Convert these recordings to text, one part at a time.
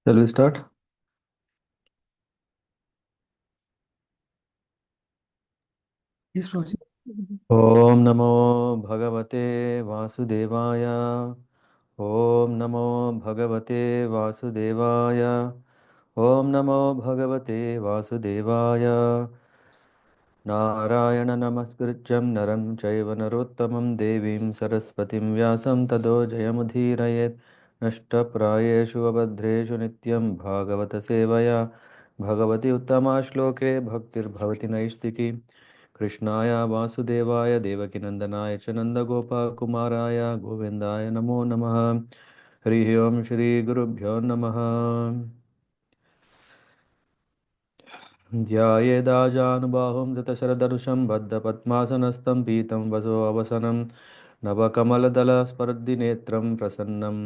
Shall we start? Yes, Rosie. Om Namo Bhagavate Vasudevaya. Om Namo Bhagavate Vasudevaya. Om Namo Bhagavate Vasudevaya. Narayana Namaskritcham Naram Chaiva Narottamam Devim Saraswatim Vyasam Tado Jayamudhirayet Nashta Prayeshu Abhadreshu Nityam Bhagavata Sevaya Bhagavati Uttama Shloke Bhaktir Bhavati Naistiki कृष्णाय वासुदेवाय देवकीनन्दनाय च नन्दगोपकुमाराय गोविन्दाय नमो नमः हरिः ओं श्रीगुरुभ्यो नमः ध्यायेदाजानुबाहुं गतशरदरुषं बद्धपद्मासनस्थं पीतं वसो अवसनं नवकमलदलस्पर्द्धिनेत्रं प्रसन्नं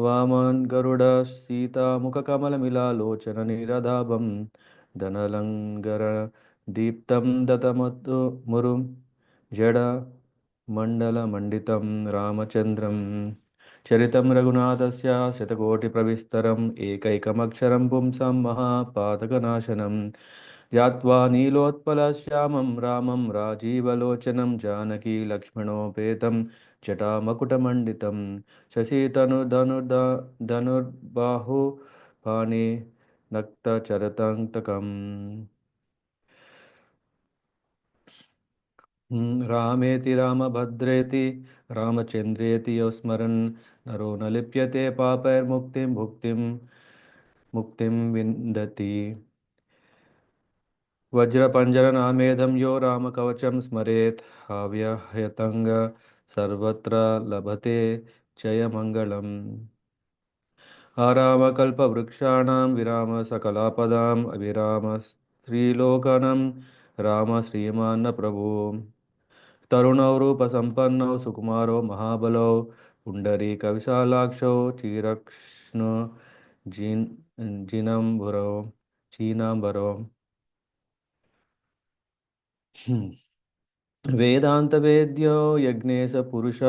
वामन् गरुडसीतामुखकमलमिलालोचननिरदाभं दनलङ्गर दीप्तं मुरुं जडमण्डलमण्डितं रामचन्द्रं चरितं रघुनाथस्य शतकोटिप्रविस्तरम् एकैकमक्षरं पुंसां महापातकनाशनं यात्वा नीलोत्पलश्यामं रामं राजीवलोचनं जानकी लक्ष्मणोपेतं जटामकुटमण्डितं शशितनुर्धनुर्बाहु पाणि नक्तचरतन्तकम् रामेति रामभद्रेति रामचन्द्रेति यो स्मरन् नरो न लिप्यते पापैर्मुक्तिं भुक्तिं मुक्तिं विन्दति वज्रपञ्जरनामेधं यो रामकवचं स्मरेत् हव्यहयतङ्ग सर्वत्र लभते जयमङ्गलम् आरामकल्पवृक्षाणां विरामसकलापदाम् अविरामस्त्रीलोकनं राम श्रीमान् प्रभो तरुणौ रूपसम्पन्नौ सुकुमारो महाबलौ पुण्डरीकविशालाक्षौ चिरक्ष्णो जिन् जिनम्बुरौ चीनाम्बरौ वेदान्तवेद्यो यज्ञेशपुरुष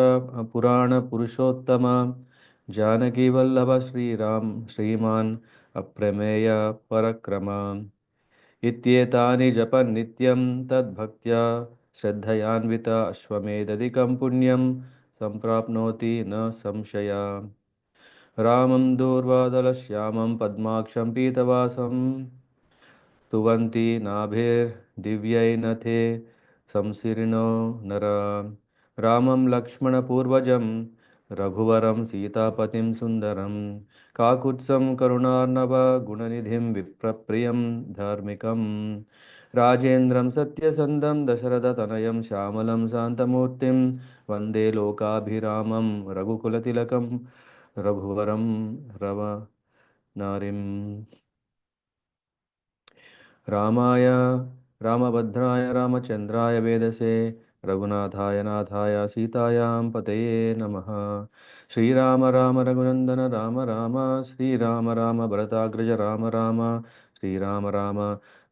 पुराणपुरुषोत्तम जानकीवल्लभ श्रीमान् अप्रमेय पराक्रम इत्येतानि जपन् नित्यं तद्भक्त्या श्रद्धयान्विता अश्वमेधदिकं पुण्यं सम्प्राप्नोति न संशया रामं दूर्वादलश्यामं पद्माक्षं पीतवासं स्तुवन्ति नाभिर्दिव्यैनथे संसीर्णो नरा रामं लक्ष्मणपूर्वजं रघुवरं सीतापतिं सुन्दरं काकुत्सं करुणार्णव गुणनिधिं विप्रप्रियं धार्मिकं राजेन्द्रं सत्यसन्धं दशरथतनयं श्यामलं शान्तमूर्तिं वन्दे लोकाभिरामं रघुकुलतिलकं रघुवरं रवनारिम् रामाय रामभद्राय रामचन्द्राय वेदसे रघुनाथाय नाथाय सीतायां पतये नमः श्रीराम राम रघुनन्दन राम राम श्रीराम राम भरताग्रज राम राम श्रीराम राम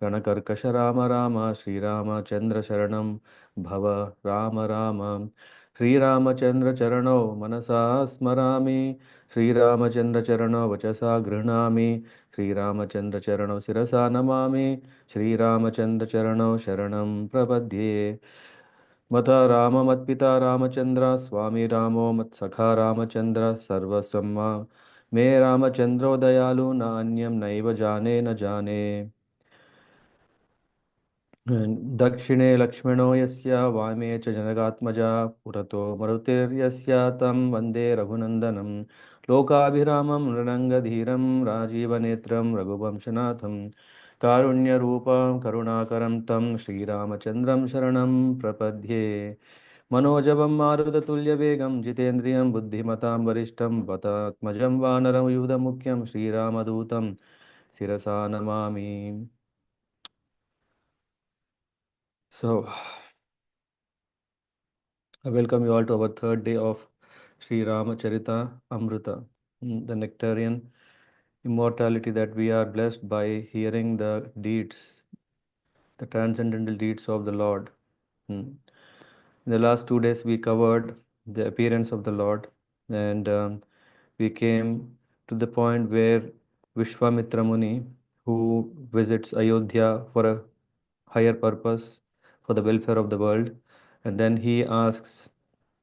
रणकर्कश राम राम श्रीरामचन्द्रशरणं भव राम राम श्रीरामचन्द्रचरणौ मनसा स्मरामि श्रीरामचन्द्रचरणौ वचसा गृह्णामि श्रीरामचन्द्रचरणौ शिरसा नमामि श्रीरामचन्द्रचरणौ शरणं प्रपद्ये मत राममत्पिता रामचन्द्र स्वामी रामो मत्सखा रामचन्द्र सर्वस्वं मे रामचन्द्रो दयालु नान्यं नैव जाने न जाने दक्षिणे लक्ष्मणो यस्य वामे च जनकात्मजा पुरतो मरुतिर्यस्य तं वन्दे रघुनन्दनं लोकाभिरामं नृणङ्गधीरं राजीवनेत्रं रघुवंशनाथं कारुण्यरूपं करुणाकरं तं श्रीरामचन्द्रं शरणं प्रपद्ये मनोजवं मारुततुल्यवेगं जितेन्द्रियं बुद्धिमतां वरिष्ठं वतात्मजं वानरं युधमुख्यं श्रीरामदूतं शिरसा Namami. So, I welcome you all to our third day of Sri Ramacharita Amrita, the nectarian immortality that we are blessed by hearing the deeds, the transcendental deeds of the Lord. In the last 2 days, we covered the appearance of the Lord, and we came. to the point where Vishwamitra Muni, who visits Ayodhya for a higher purpose, for the welfare of the world, and then he asks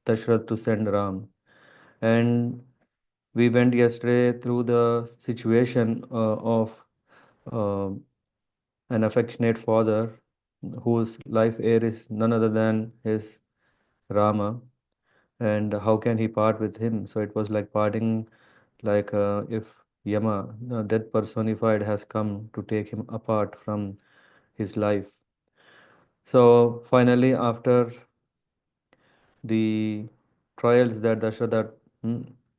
Dashrath to send Ram. And we went yesterday through the situation of uh, an affectionate father whose life heir is none other than his Rama, and how can he part with him? So it was like parting, like if Yama, death personified, has come to take him apart from his life. So finally, after the trials that Dasharatha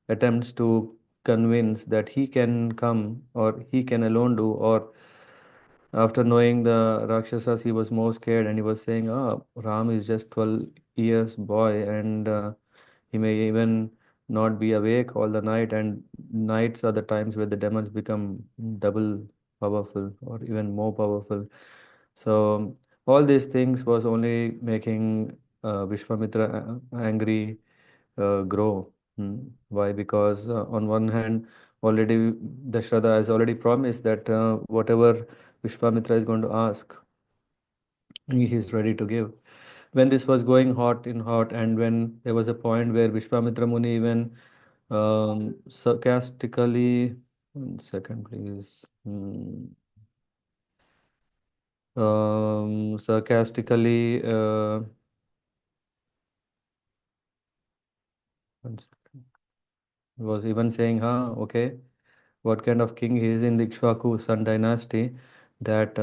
attempts to convince that he can come or he can alone do, or after knowing the Rakshasas, he was more scared and he was saying, "Ah, Ram is just 12 years boy and he may even not be awake all the night, and nights are the times where the demons become double powerful or even more powerful." So all these things was only making Vishwamitra angry grow. Why? Because on one hand, already Dashrada has already promised that whatever Vishwamitra is going to ask, he is ready to give. When this was going hot in hot, and when there was a point where Vishwamitra Muni even sarcastically, one second, please. Sarcastically, one second, was even saying, "Huh, okay, what kind of king he is in the Ikshvaku Sun dynasty, that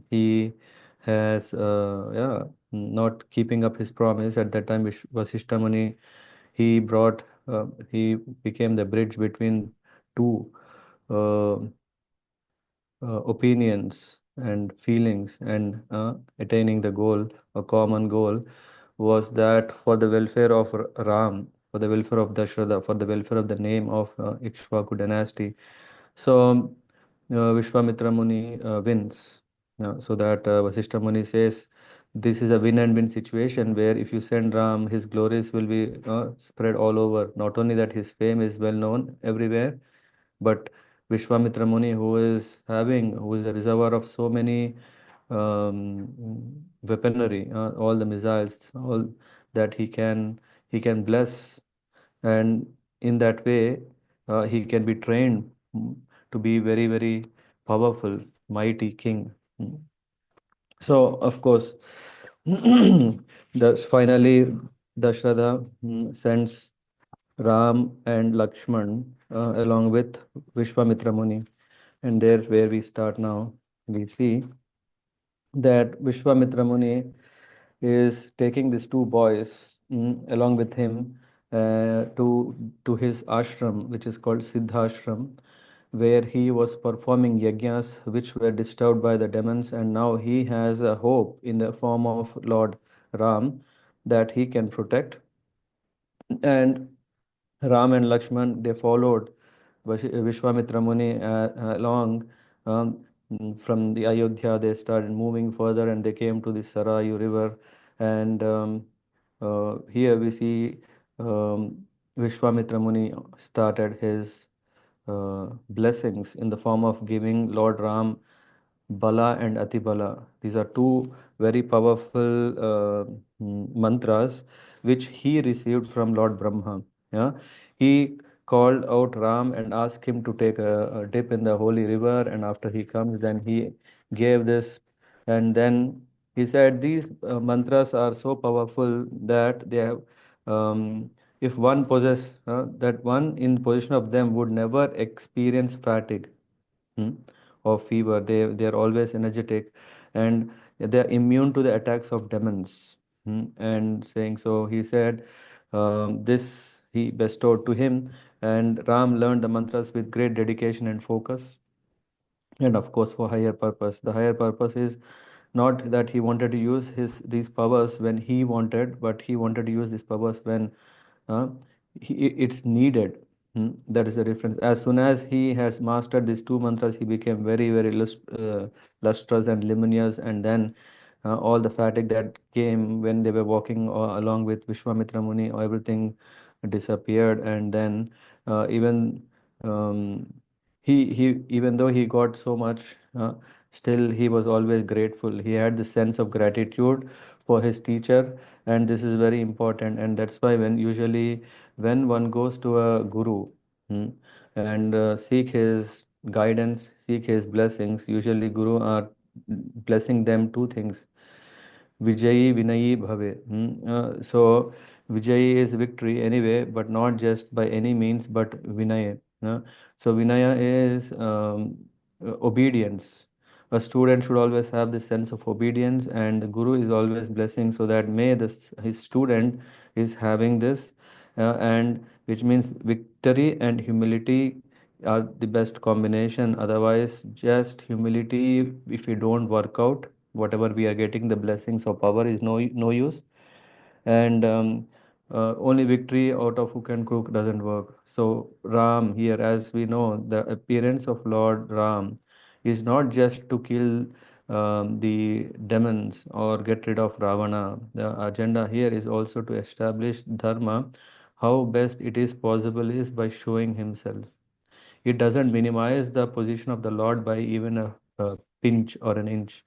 he has, yeah, not keeping up his promise." At that time, Vasishta Muni, he brought, he became the bridge between two uh, opinions and feelings, and attaining the goal, a common goal, was that for the welfare of Ram, for the welfare of Dashrada, for the welfare of the name of Ikshvaku dynasty. So Vishwamitra Muni wins. So that Vasishta Muni says this is a win and win situation where if you send Ram, his glories will be spread all over. Not only that, his fame is well known everywhere, but Vishwamitra Muni, who is a reservoir of so many weaponry, all the missiles, all that he can bless, and in that way he can be trained to be very, very powerful, mighty king. Mm. So of course, finally Dashrada sends Ram and Lakshman along with Vishwamitra Muni. And there where we start now, we see that Vishwamitra Muni is taking these two boys along with him to his ashram, which is called Siddhashram, where he was performing yajnas which were disturbed by the demons, and now he has a hope in the form of Lord Ram that he can protect. And Ram and Lakshman, they followed Vishwamitra Muni along from the Ayodhya. They started moving further and they came to the Sarayu river. And here we see Vishwamitra Muni started his blessings in the form of giving Lord Ram Bala and Atibala. These are two very powerful mantras which he received from Lord Brahma. Yeah, he called out Ram and asked him to take a dip in the holy river, and after he comes, then he gave this, and then he said these mantras are so powerful that they have. If one possess that one in possession of them would never experience fatigue, hmm, or fever. They are always energetic, and they are immune to the attacks of demons. And saying so, he said this he bestowed to him, and Ram learned the mantras with great dedication and focus, and of course for higher purpose. The higher purpose is not that he wanted to use his these powers when he wanted, but he wanted to use these powers when uh, it's needed. That is the difference. As soon as he has mastered these two mantras, he became very, very lustrous and luminous, and then all the fatigue that came when they were walking along with Vishwamitra Muni, everything disappeared, and then even um, he even though he got so much, still he was always grateful. He had the sense of gratitude for his teacher, and this is very important. And that's why when usually when one goes to a guru, and seek his guidance, seek his blessings, usually guru are blessing them two things: Vijayi Vinayi Bhave. So Vijayi is victory anyway, but not just by any means, but Vinaya. So Vinaya is obedience. A student should always have this sense of obedience, and the Guru is always blessing so that may this his student is having this, and which means victory and humility are the best combination. Otherwise, just humility, if you don't work out, whatever we are getting, the blessings of power is no use. And only victory out of hook and crook doesn't work. So Ram here, as we know, the appearance of Lord Ram is not just to kill the demons or get rid of Ravana. The agenda here is also to establish dharma. How best it is possible is by showing himself. It doesn't minimize the position of the Lord by even a pinch or an inch.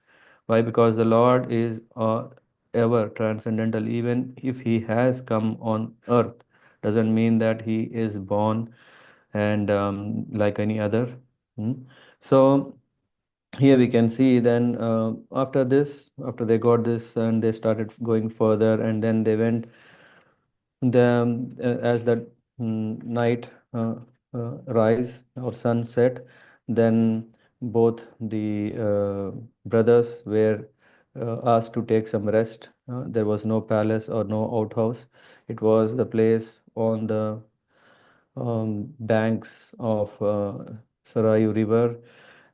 Why? Because the Lord is ever transcendental. Even if He has come on earth, doesn't mean that He is born and like any other. Hmm. So here we can see then after this, after they got this and they started going further, and then they went as the night rise or sunset, then both the brothers were asked to take some rest. There was no palace or no outhouse. It was the place on the banks of Sarayu River,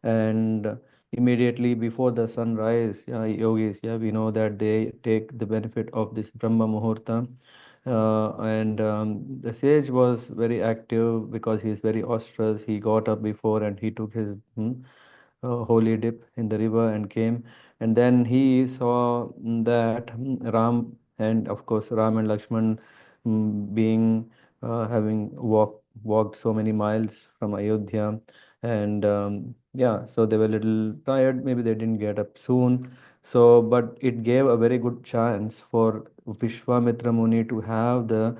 and immediately before the sunrise, yogis, yeah, we know that they take the benefit of this Brahma Muhurta. And the sage was very active because he is very auspicious. He got up before and he took his holy dip in the river and came. And then he saw that Ram, and of course Ram and Lakshman being having walked so many miles from Ayodhya, and yeah, so they were a little tired. Maybe they didn't get up soon. So, but it gave a very good chance for Vishwamitra Muni to have the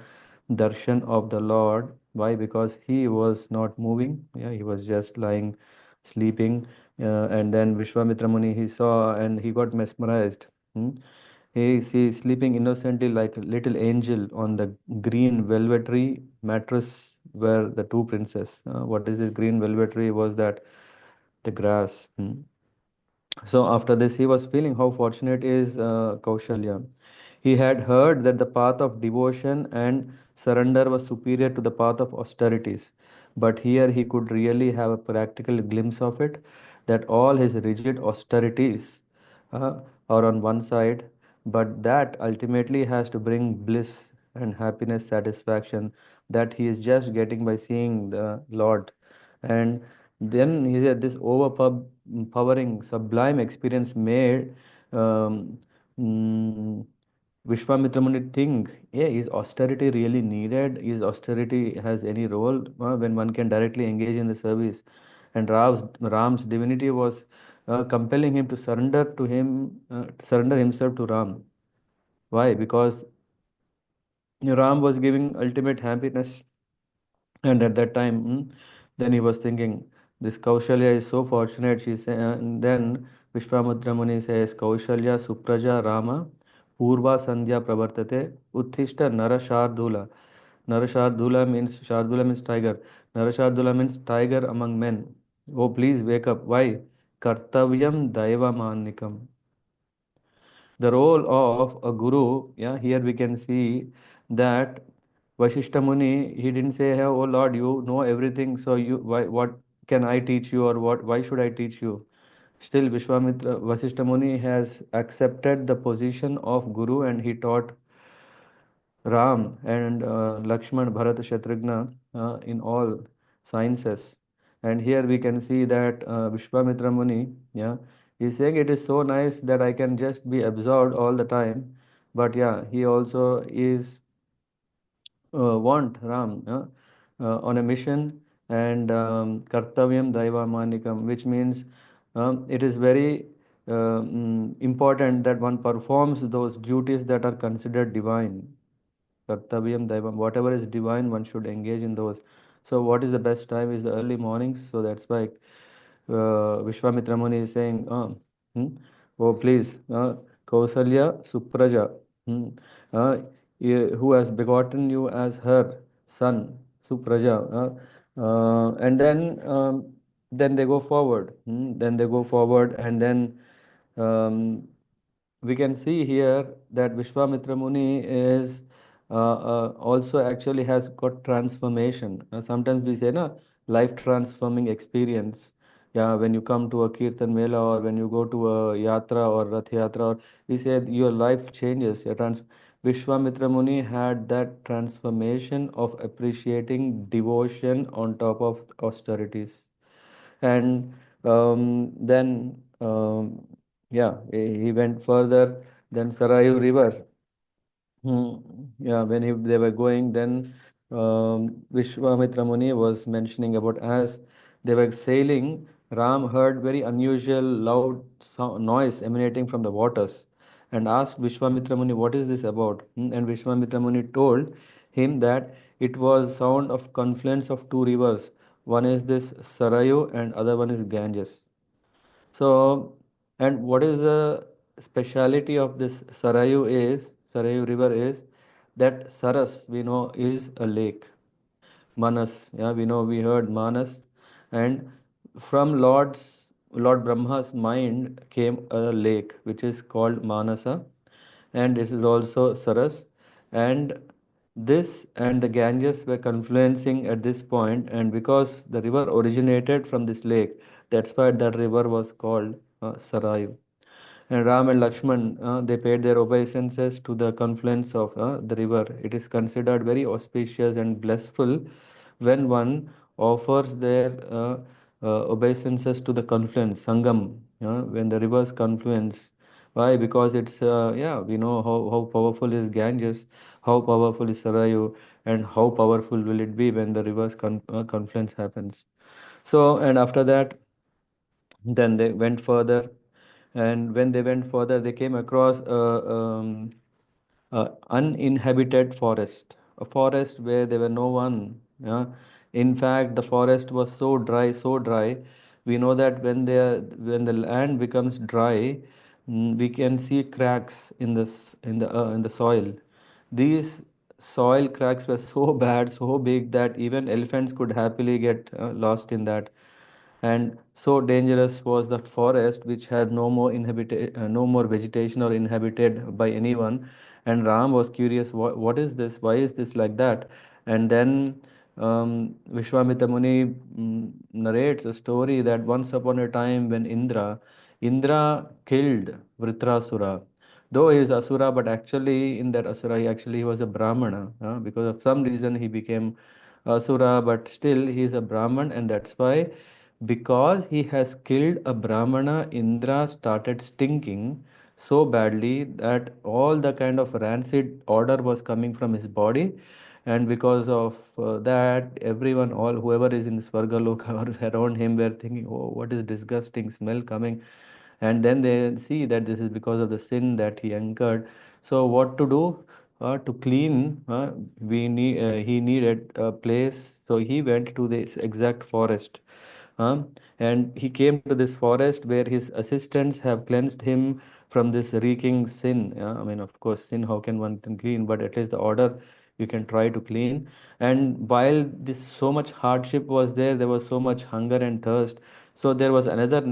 darshan of the Lord. Why? Because he was not moving. Yeah, he was just lying, sleeping. And then Vishwamitra Muni he saw and he got mesmerized. Hmm. He is sleeping innocently like a little angel on the green velvety mattress where the two princes. What is this green velvety? Was that the grass? So after this, he was feeling how fortunate is Kaushalya. He had heard that the path of devotion and surrender was superior to the path of austerities. But here he could really have a practical glimpse of it, that all his rigid austerities uh, are on one side, but that ultimately has to bring bliss and happiness, satisfaction that he is just getting by seeing the Lord. And then he said this overpowering, sublime experience made um, mm, Vishwamitra Muni think, yeah, is austerity really needed? Is austerity has any role when one can directly engage in the service? And Ram's divinity was compelling him to surrender to him, surrender himself to Ram. Why? Because Ram was giving ultimate happiness, and at that time, then he was thinking, this Kaushalya is so fortunate. She said, and then Vishwamitra Muni says, Kaushalya Supraja Rama Purva Sandhya Pravartate Uttishta Narashardula. Shardula means tiger. Narashardula means tiger among men. Oh, please wake up. Why? Kartavyam Daiva Manikam. The role of a guru, yeah, here we can see that Vashishta Muni, he didn't say, hey, oh Lord, you know everything, so what can I teach you, or why should I teach you? Still, Vasishta Muni has accepted the position of guru, and he taught Ram and Lakshman, Bharata, Shatrugna in all sciences. And here we can see that Vishwamitra Muni, yeah, he's saying it is so nice that I can just be absorbed all the time. But yeah, he also is want Ram on a mission. and Kartavyam Daiva Manikam, which means it is very important that one performs those duties that are considered divine. Kartavyam Daivam, whatever is divine, one should engage in those. So, what is the best time is the early mornings. So, that's why Vishwamitra Muni is saying, hmm, oh, please, Kausalya Supraja, hmm, who has begotten you as her son, Supraja. And then they go forward. Then they go forward, and then um, we can see here that Vishwamitra Muni is also actually has got transformation. Sometimes we say, na, life transforming experience. Yeah, when you come to a Kirtan Mela or when you go to a Yatra or Rath Yatra, or we say your life changes. Vishwamitra Muni had that transformation of appreciating devotion on top of austerities. And then yeah, he went further. Then Sarayu River. Yeah, when they were going, then Vishwamitra Muni was mentioning about as they were sailing, Ram heard very unusual loud noise emanating from the waters and asked Vishwamitra Muni, what is this about? And Vishwamitra Muni told him that it was sound of confluence of two rivers. One is this Sarayu and other one is Ganges. So, and what is the speciality of this Sarayu river is that Saras we know is a lake. Manas, yeah, we know we heard Manas, and from Lord Brahma's mind came a lake which is called Manasa, and this is also Saras, and this and the Ganges were confluencing at this point, and because the river originated from this lake, that's why that river was called Sarayu. And Ram and Lakshman, they paid their obeisances to the confluence of the river. It is considered very auspicious and blissful when one offers their obeisances to the confluence, Sangam, when the rivers confluence. Why? Because it's, yeah, we know how powerful is Ganges, how powerful is Sarayu, and how powerful will it be when the rivers confluence happens. So, and after that, then they went further, and when they went further, they came across a uninhabited forest, a forest where there were no one. Yeah? In fact, the forest was so dry. We know that when the land becomes dry, we can see cracks in in the soil. These soil cracks were so bad, so big that even elephants could happily get lost in that. And so dangerous was the forest, which had no more vegetation or inhabited by anyone. And Ram was curious, what is this? Why is this like that? And then Vishwamitra Muni narrates a story that once upon a time when Indra killed Vritrasura. Though he is Asura, but actually in that Asura, he was a Brahmana. Because of some reason he became Asura, but still he is a Brahman, and that's why, because he has killed a Brahmana, Indra started stinking so badly that all the kind of rancid odor was coming from his body. And because of that, everyone, all whoever is in Svargaloka or around him, were thinking, oh, what is disgusting smell coming? And then they see that this is because of the sin that he incurred. So what to do? To clean, he needed a place, so he went to this exact forest. And he came to this forest where his assistants have cleansed him from this reeking sin. I mean, of course, sin, how can one can clean? But at least the order you can try to clean. And while this so much hardship was there, there was so much hunger and thirst. So there was another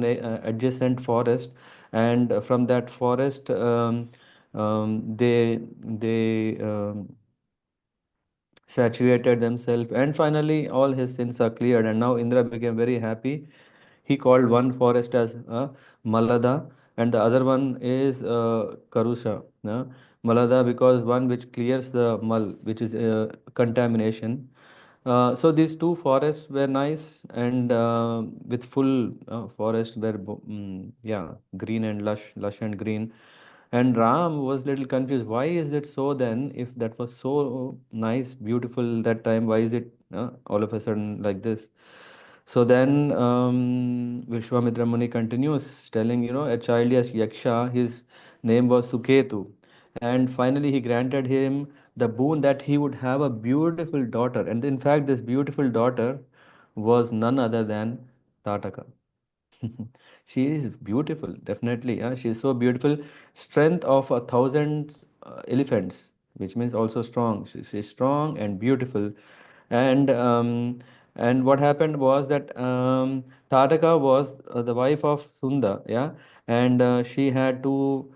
adjacent forest, and from that forest, they saturated themselves, and finally all his sins are cleared. And now Indra became very happy. He called one forest as Malada, and the other one is Karusha. Malada, because one which clears the mal, which is contamination. So these two forests were nice, and with full forest were yeah, green and lush and green. And Ram was little confused. Why is it so then? If that was so nice, beautiful that time, why is it all of a sudden like this? So then Vishwamitra Muni continues telling, a child as Yaksha, his name was Suketu. And finally he granted him the boon that he would have a beautiful daughter. And in fact, this beautiful daughter was none other than Tataka. She is beautiful, definitely. She is so beautiful. Strength of 1,000 elephants, which means also strong. She's strong and beautiful. And what happened was that Tataka was the wife of Sunda, yeah, and she had two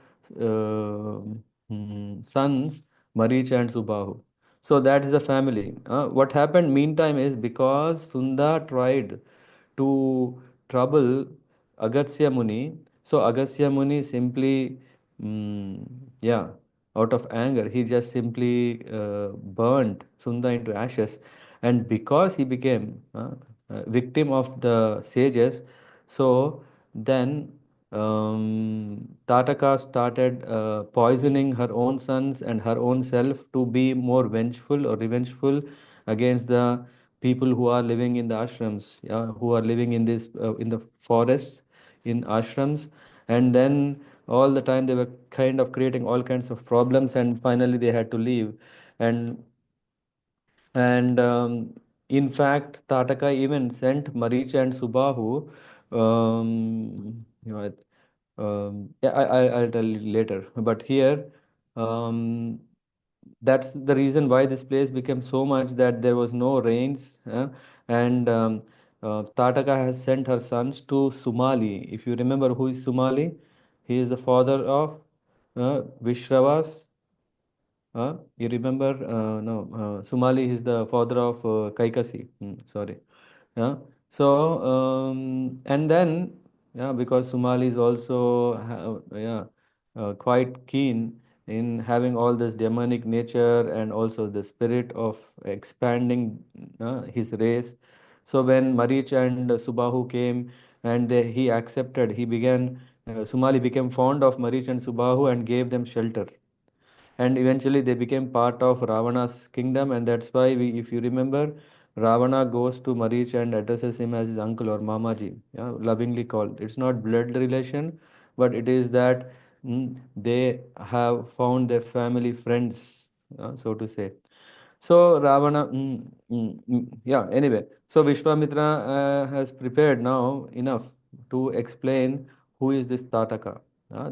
sons, Maricha and Subahu. So that is the family. What happened meantime is because Sunda tried to trouble Agastya Muni. So Agastya Muni simply, mm, yeah, out of anger, he just simply burned Sunda into ashes. And because he became a victim of the sages, so then Tataka started poisoning her own sons and her own self to be more vengeful or revengeful against the people who are living in the ashrams, yeah, who are living in this in the forests, in ashrams, and then all the time they were kind of creating all kinds of problems, and finally they had to leave, and in fact, Tataka even sent Maricha and Subahu. I'll tell you later. But here, um, that's the reason why this place became so much that there was no rains. And Tataka has sent her sons to Sumali. If you remember who is Sumali, he is the father of Vishravas. You remember? No, Sumali is the father of Kaikasi. Sorry. Yeah. So, and then, yeah, because Sumali is also, yeah, quite keen in having all this demonic nature and also the spirit of expanding his race. So when Marich and Subahu came and he accepted, Sumali became fond of Marich and Subahu and gave them shelter, and eventually they became part of Ravana's kingdom, and that's why if you remember, Ravana goes to Marich and addresses him as his uncle or Mamaji, yeah, lovingly called. It's not blood relation, but it is that they have found their family friends, so to say. So Ravana, yeah. Anyway, so Vishwamitra has prepared now enough to explain who is this Tataka.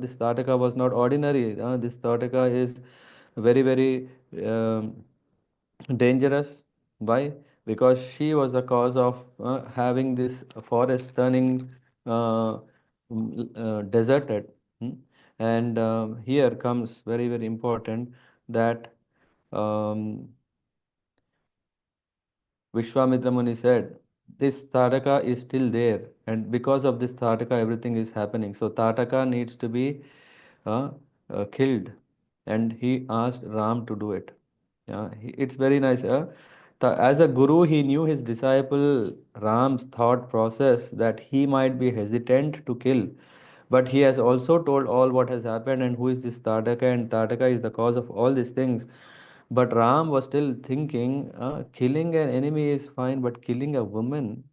This Tataka was not ordinary. This Tataka is very, very dangerous. Why? Because she was the cause of having this forest turning deserted. Hmm? And here comes very, very important that um, Vishwamitra Muni said, this Tataka is still there, and because of this Tataka, everything is happening. So Tataka needs to be uh, killed, and he asked Ram to do it. Yeah, it's very nice. As a guru, he knew his disciple Ram's thought process that he might be hesitant to kill, but he has also told all what has happened and who is this Tataka, and Tataka is the cause of all these things. But Ram was still thinking, killing an enemy is fine, but killing a woman,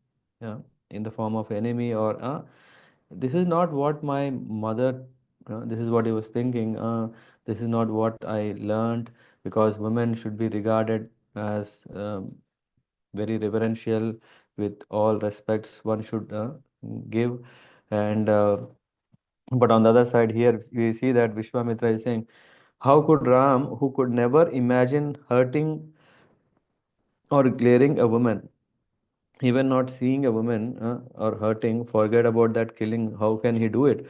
yeah, in the form of enemy, or this is not what my mother, this is what he was thinking. This is not what I learned, because women should be regarded as very reverential, with all respects one should give. And but on the other side, here we see that Vishwamitra is saying, how could Ram, who could never imagine hurting or glaring a woman, even not seeing a woman or hurting, forget about that killing? How can he do it?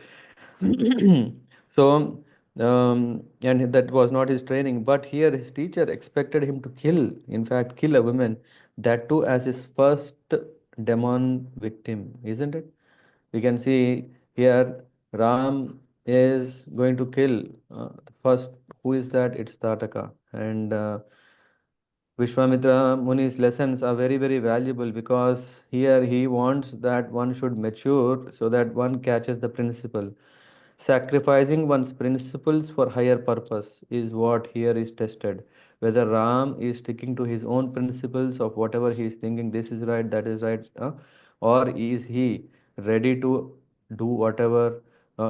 So, and that was not his training. But here, his teacher expected him to kill, in fact, kill a woman, that too as his first demon victim, isn't it? We can see here Ram is going to kill the first. Who is that? It's Tataka. And Vishwamitra Muni's lessons are very, very valuable, because here he wants that one should mature so that one catches the principle. Sacrificing one's principles for higher purpose is what here is tested. Whether Ram is sticking to his own principles of whatever he is thinking, this is right, that is right, or is he ready to do whatever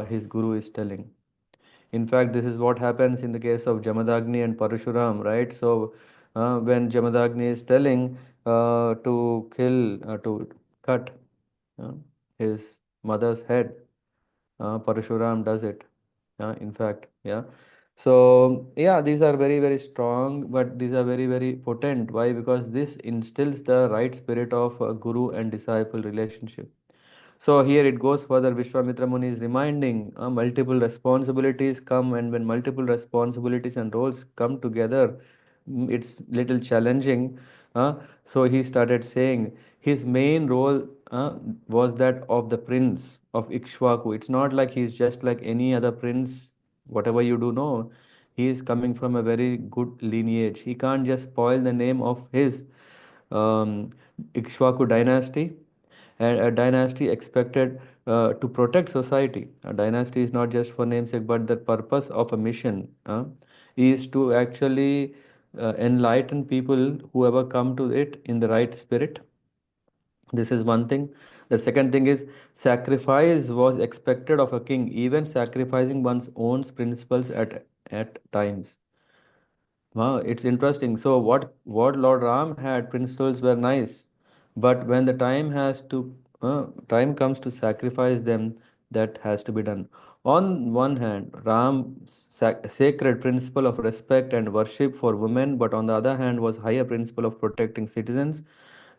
his guru is telling. In fact, this is what happens in the case of Jamadagni and Parashuram, right? So, when Jamadagni is telling to cut uh, his mother's head, Parashuram does it. In fact, yeah. So, yeah, these are very, very strong, but these are very, very potent. Why? Because this instills the right spirit of guru and disciple relationship. So here it goes further. Vishwamitra Muni is reminding multiple responsibilities come, and when multiple responsibilities and roles come together, it's little challenging. So he started saying his main role was that of the prince of Ikshwaku. It's not like he's just like any other prince. Whatever you do know, he is coming from a very good lineage. He can't just spoil the name of his um, Ikshwaku dynasty, and a dynasty expected to protect society. A dynasty is not just for namesake, but the purpose of a mission is to actually enlighten people whoever come to it in the right spirit. This is one thing. The second thing is sacrifice was expected of a king, even sacrificing one's own principles at times. Wow, it's interesting. So what Lord Ram had principles were nice, but when the time comes to sacrifice them, that has to be done. On one hand, Ram's sacred principle of respect and worship for women, but on the other hand was higher principle of protecting citizens,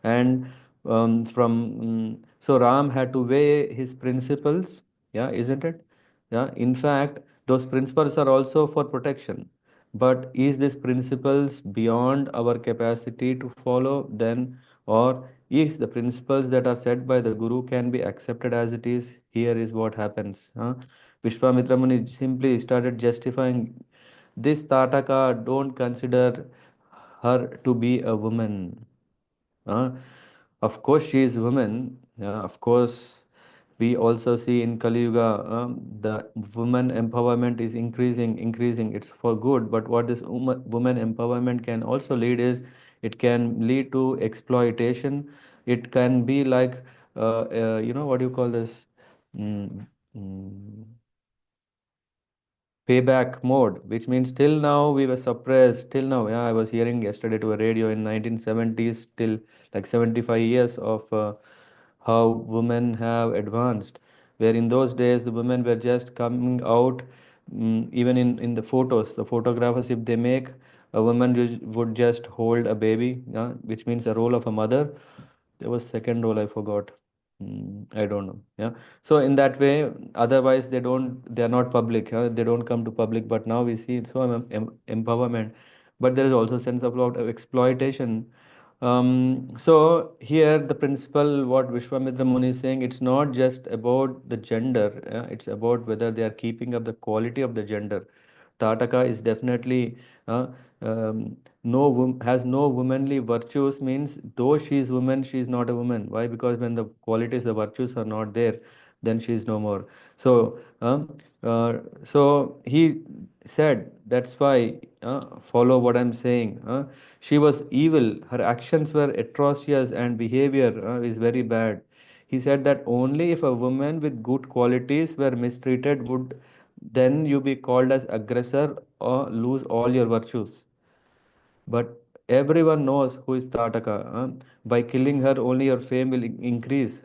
and so Ram had to weigh his principles. Yeah, isn't it? Yeah. In fact, those principles are also for protection, but is this principles beyond our capacity to follow then, or is the principles that are set by the Guru can be accepted as it is? Here is what happens. Vishwamitra Muni simply started justifying this Tataka. Don't consider her to be a woman. Uh, of course, she is woman. Of course, we also see in Kali Yuga the woman empowerment is increasing. It's for good. But what this woman empowerment can also lead is it can lead to exploitation. It can be like, what do you call this? Mm, mm, Payback mode, which means till now we were suppressed. Till now, yeah, I was hearing yesterday to a radio in 1970s, till like 75 years of how women have advanced. Where in those days the women were just coming out, even in the photos, the photographers, if they make a woman would just hold a baby, yeah, which means a role of a mother. There was second role I forgot. I don't know. Yeah. So in that way, otherwise they are not public. They don't come to public. But now we see so empowerment, but there is also sense of lot of exploitation. So here the principle, what Vishwamitra Muni is saying, it's not just about the gender. It's about whether they are keeping up the quality of the gender. Tataka is definitely uh, has no womanly virtues, means though she is woman, she is not a woman. Why? Because when the qualities, the virtues are not there, then she is no more. So, so he said, that's why follow what I'm saying. She was evil. Her actions were atrocious and behavior is very bad. He said that only if a woman with good qualities were mistreated would then you be called as aggressor or lose all your virtues. But everyone knows who is Tataka. By killing her, only your fame will increase.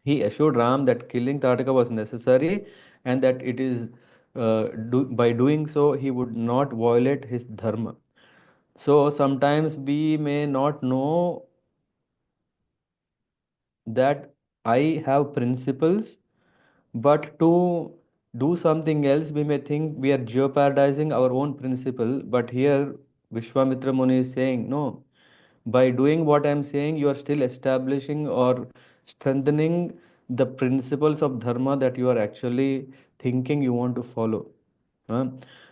He assured Ram that killing Tataka was necessary and that it is by doing so he would not violate his dharma. So sometimes we may not know that I have principles, but to do something else, we may think we are jeopardizing our own principle. But here, Vishwamitra Muni is saying, no, by doing what I'm saying, you are still establishing or strengthening the principles of dharma that you are actually thinking you want to follow. Huh?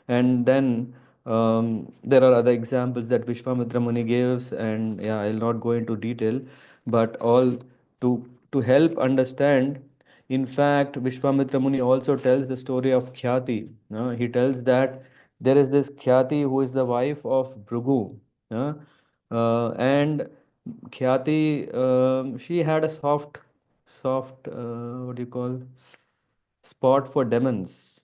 And then there are other examples that Vishwamitra Muni gives, and yeah, I'll not go into detail, but all to help understand. In fact, Vishwamitra Muni also tells the story of Khyati. He tells that there is this Khyati who is the wife of Bhrigu. And Khyati, she had a what do you call, spot for demons.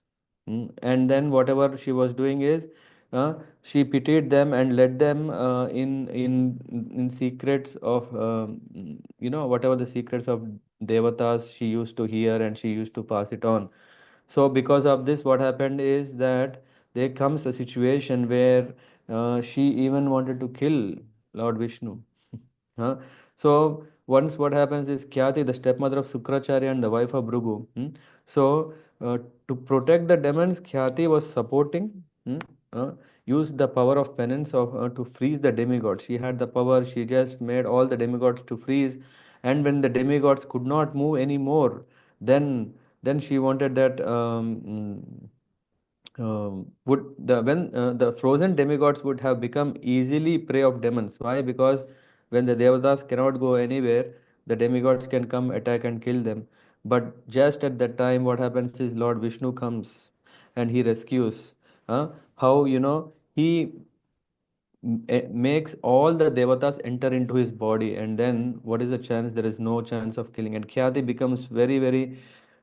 And then whatever she was doing is, uh, she pitied them and led them in secrets of, whatever the secrets of devatas she used to hear, and she used to pass it on. So because of this, what happened is that there comes a situation where she even wanted to kill Lord Vishnu. Huh? So once what happens is Khyati, the stepmother of Sukracharya and the wife of Bhrigu. So to protect the demons, Khyati was supporting, used the power of penance to freeze the demigods. She had the power. She just made all the demigods to freeze, and when the demigods could not move anymore, then she wanted that. Would the when the frozen demigods would have become easily prey of demons. Why? Because when the devatas cannot go anywhere, the demigods can come, attack, and kill them. But just at that time, what happens is Lord Vishnu comes and he rescues. How, he makes all the devatas enter into his body, and then what is the chance? There is no chance of killing, and Khyati becomes very, very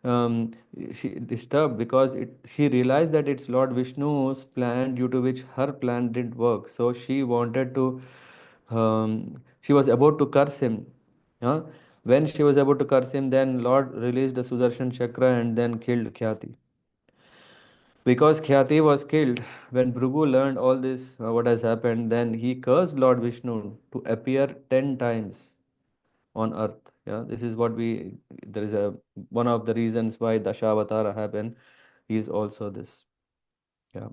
um, she disturbed, because she realized that it's Lord Vishnu's plan, due to which her plan didn't work. So she wanted to, she was about to curse him. huh? When she was about to curse him, then Lord released the Sudarshan Chakra and then killed Khyati. Because Khyati was killed, when Bhrigu learned all this, what has happened, then he cursed Lord Vishnu to appear 10 times on earth. Yeah, this is what there is a one of the reasons why Dashavatara happened is also this. Yeah.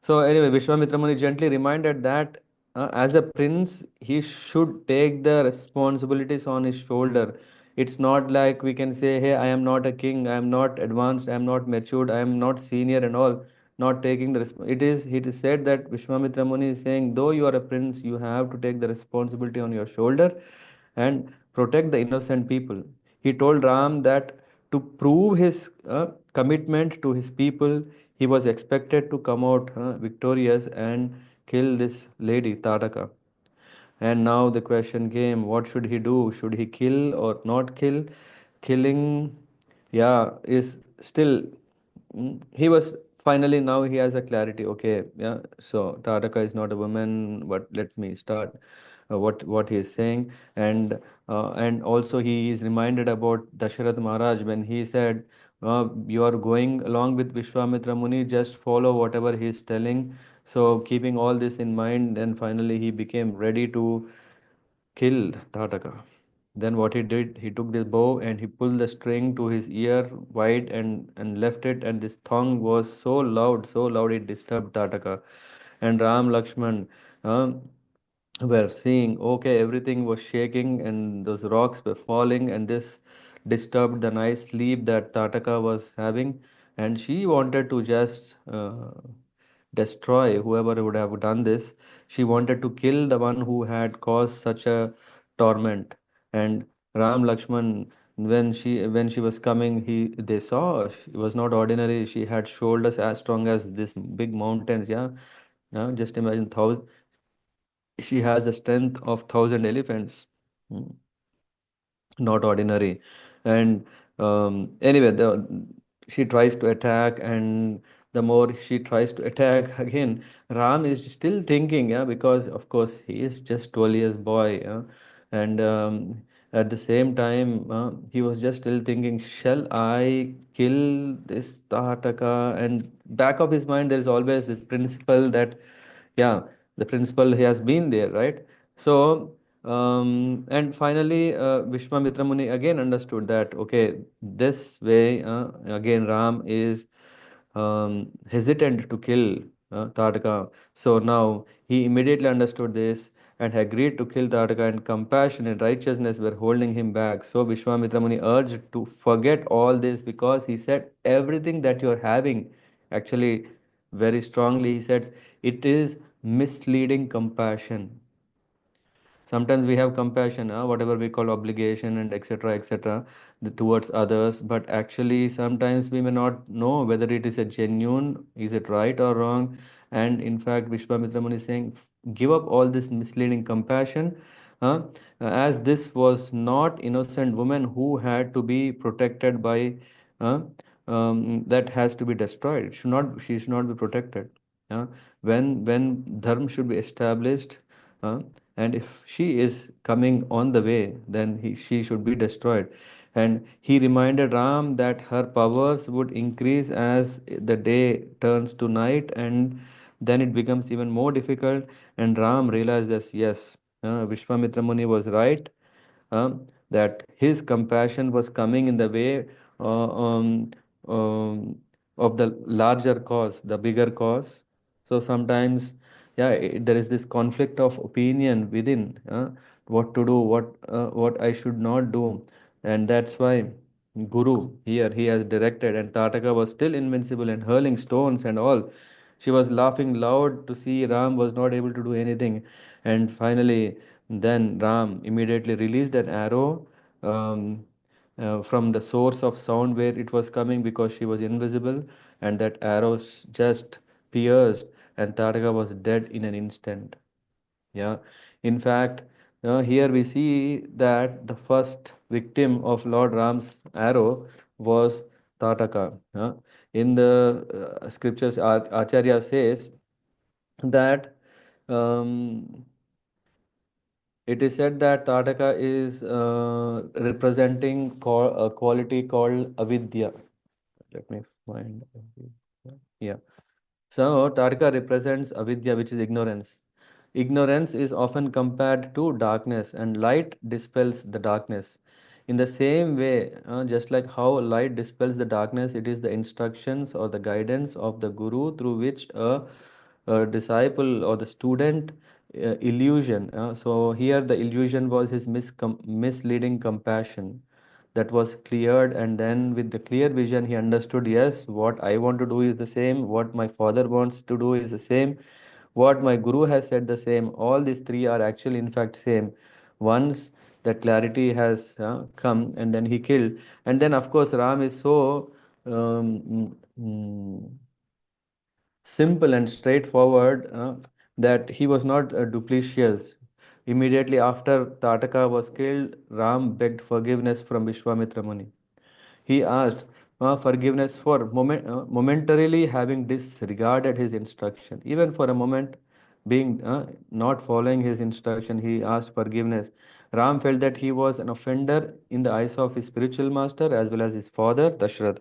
So anyway, Vishwamitra Muni gently reminded that as a prince, he should take the responsibilities on his shoulder. It's not like we can say, "Hey, I am not a king. I am not advanced. I am not matured. I am not senior and all." Not taking the it is said that Vishwamitra Muni is saying, though you are a prince, you have to take the responsibility on your shoulder and protect the innocent people. He told Ram that to prove his commitment to his people, he was expected to come out victorious and kill this lady, Tataka. And now the question came, what should he do? Should he kill or not kill? Killing, yeah, is still. He was finally, now he has a clarity. Okay, yeah. So Tataka is not a woman, but let me start what he is saying, and also he is reminded about Dasharath Maharaj when he said, "You are going along with Vishwamitra Muni. Just follow whatever he is telling." So keeping all this in mind, and finally he became ready to killed Tataka. Then what he did, he took this bow and he pulled the string to his ear wide and left it, and this thong was so loud it disturbed Tataka. And Ram Lakshman um, were seeing, okay, everything was shaking and those rocks were falling, and this disturbed the nice sleep that Tataka was having, and she wanted to just destroy whoever would have done this. She wanted to kill the one who had caused such a torment. And Ram Lakshman, when she was coming, they saw she was not ordinary. She had shoulders as strong as this big mountains. Yeah, just imagine thousand. She has the strength of 1,000 elephants. Hmm. Not ordinary. And anyway, she tries to attack, and the more she tries to attack again, Ram is still thinking, yeah, because of course he is just 12 years boy, yeah? And at the same time, he was just still thinking, shall I kill this Tahataka? And back of his mind, there is always this principle that, yeah, the principle he has been there, right? So and finally, Vishwamitra Muni again understood that, okay, this way, again, Ram is hesitant to kill Tataka. So now he immediately understood this and agreed to kill Tataka, and compassion and righteousness were holding him back. So Vishwamitra Muni urged to forget all this, because he said, everything that you're having, actually, very strongly, he said, it is misleading compassion. Sometimes we have compassion, whatever we call obligation and etc. etc. Towards others, but actually sometimes we may not know whether it is a genuine, is it right or wrong. And in fact, Vishwamitra Muni is saying, give up all this misleading compassion, uh, as this was not innocent woman who had to be protected by, uh, that has to be destroyed. It should not, she should not be protected. Uh, when dharma should be established, uh, and if she is coming on the way, then she should be destroyed. And he reminded Ram that her powers would increase as the day turns to night, and then it becomes even more difficult. And Ram realized that yes, Vishwamitra Muni was right, that his compassion was coming in the way uh, um, um, of the larger cause, the bigger cause. So sometimes, yeah, there is this conflict of opinion within, what to do, what I should not do, and that's why Guru here he has directed, and Tataka was still invincible and hurling stones and all. She was laughing loud to see Ram was not able to do anything, and finally then Ram immediately released an arrow, um, from the source of sound where it was coming, because she was invisible, and that arrow just pierced, and Tadaka was dead in an instant. Yeah, in fact, here we see that the first victim of Lord Ram's arrow was Tataka. In the scriptures, Acharya says that. Um, it is said that Tataka is representing a quality called avidya. Let me find. Yeah. So Tataka represents avidya, which is ignorance. Ignorance is often compared to darkness, and light dispels the darkness. In the same way, just like how light dispels the darkness, it is the instructions or the guidance of the guru through which a disciple or the student illusion. So here the illusion was his misleading compassion that was cleared, and then with the clear vision he understood, yes, what I want to do is the same, what my father wants to do is the same, what my guru has said the same. All these three are actually in fact same. Once that clarity has come, and then he killed. And then of course Ram is so simple and straightforward, that he was not duplicitous. Immediately after Tataka was killed, Ram begged forgiveness from Vishwamitra Muni. He asked forgiveness for momentarily having disregarded his instruction. Even for a moment, being not following his instruction, he asked forgiveness. Ram felt that he was an offender in the eyes of his spiritual master as well as his father, Dashrath.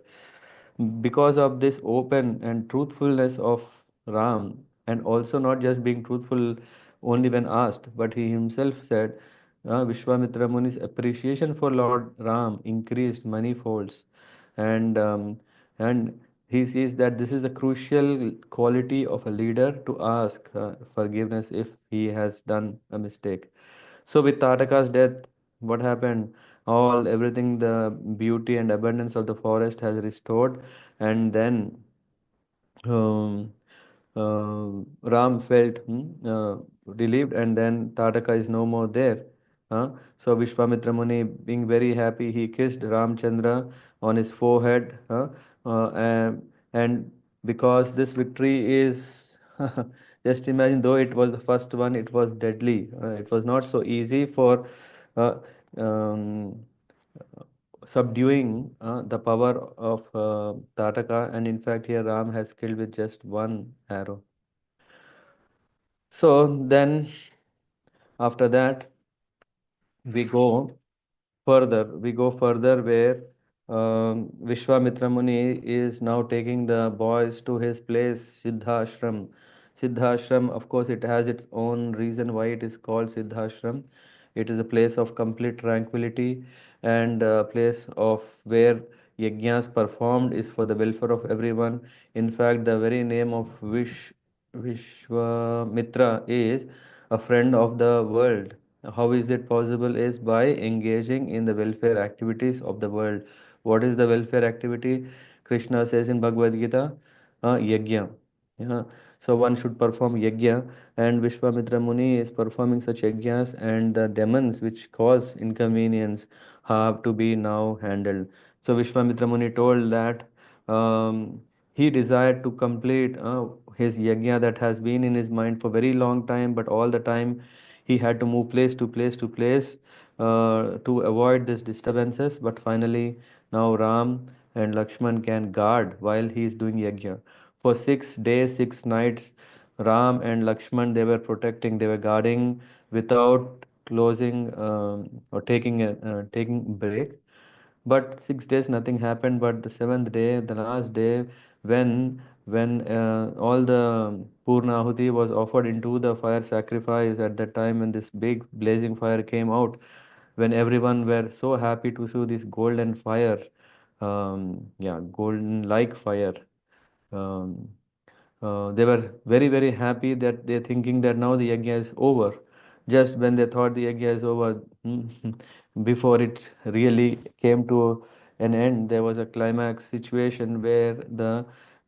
Because of this open and truthfulness of Ram, and also not just being truthful only when asked, but he himself said, Vishwamitra Muni's appreciation for Lord Ram increased many folds, and and he sees that this is a crucial quality of a leader to ask forgiveness if he has done a mistake. So with Tataka's death, what happened? All everything, the beauty and abundance of the forest has restored, and then um, Ram felt relieved, and then Tataka is no more there. So Vishwamitra Muni, being very happy, he kissed Ramchandra on his forehead, and because this victory is, just imagine, though it was the first one, it was deadly. It was not so easy for uh, um, subduing the power of Tataka, and in fact, here Ram has killed with just one arrow. So then, after that, we go further where Vishwamitra Muni is now taking the boys to his place, Siddhashram. Siddhashram, of course, it has its own reason why it is called Siddhashram. It is a place of complete tranquility, and a place of where yajnas performed is for the welfare of everyone. In fact, the very name of Vishwamitra is a friend of the world. How is it possible? Is by engaging in the welfare activities of the world. What is the welfare activity? Krishna says in Bhagavad Gita, yajna. Yeah. So one should perform yajna, and Vishwamitra Muni is performing such yajnas, and the demons which cause inconvenience have to be now handled. So Vishwamitra Muni told that he desired to complete his yajna that has been in his mind for very long time, but all the time he had to move place to place to place to avoid these disturbances. But finally, now Ram and Lakshman can guard while he is doing yajna. For 6 days, 6 nights, Ram and Lakshman they were protecting, they were guarding without closing or taking break. But 6 days nothing happened. But the seventh day, the last day, when all the Purna Ahuti was offered into the fire sacrifice, at that time when this big blazing fire came out, when everyone were so happy to see this golden fire, yeah, golden like fire. Um, they were very, very happy that they're thinking that now the yajna is over. Just when they thought the yajna is over, before it really came to an end, there was a climax situation where the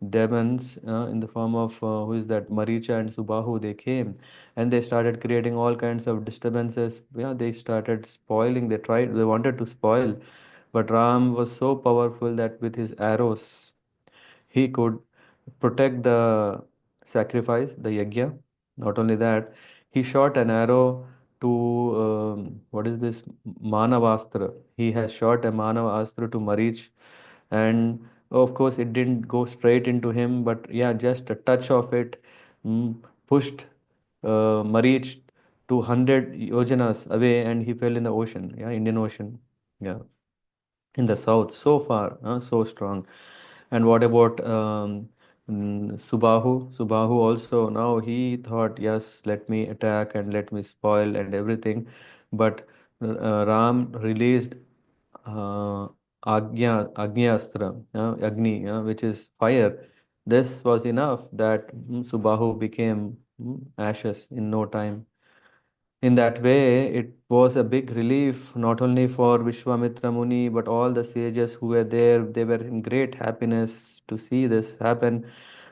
demons, in the form of who is that, Maricha and Subahu, they came and they started creating all kinds of disturbances. Yeah, they started spoiling. They wanted to spoil, but Ram was so powerful that with his arrows he could protect the sacrifice, the yajna. Not only that, he shot an arrow to what is this, Manavastra. He has shot a Manavastra to Marich, and of course, it didn't go straight into him, but yeah, just a touch of it pushed Marich to 100 yojanas away, and he fell in the ocean, yeah, Indian Ocean, yeah, in the south, so far, so strong. And what about Subahu? Subahu also, now he thought, yes, let me attack and let me spoil and everything. But Ram released uh, Agnyastra, Agni, which is fire. This was enough that Subahu became ashes in no time. In that way, it was a big relief not only for Vishwamitra Muni but all the sages who were there. They were in great happiness to see this happen.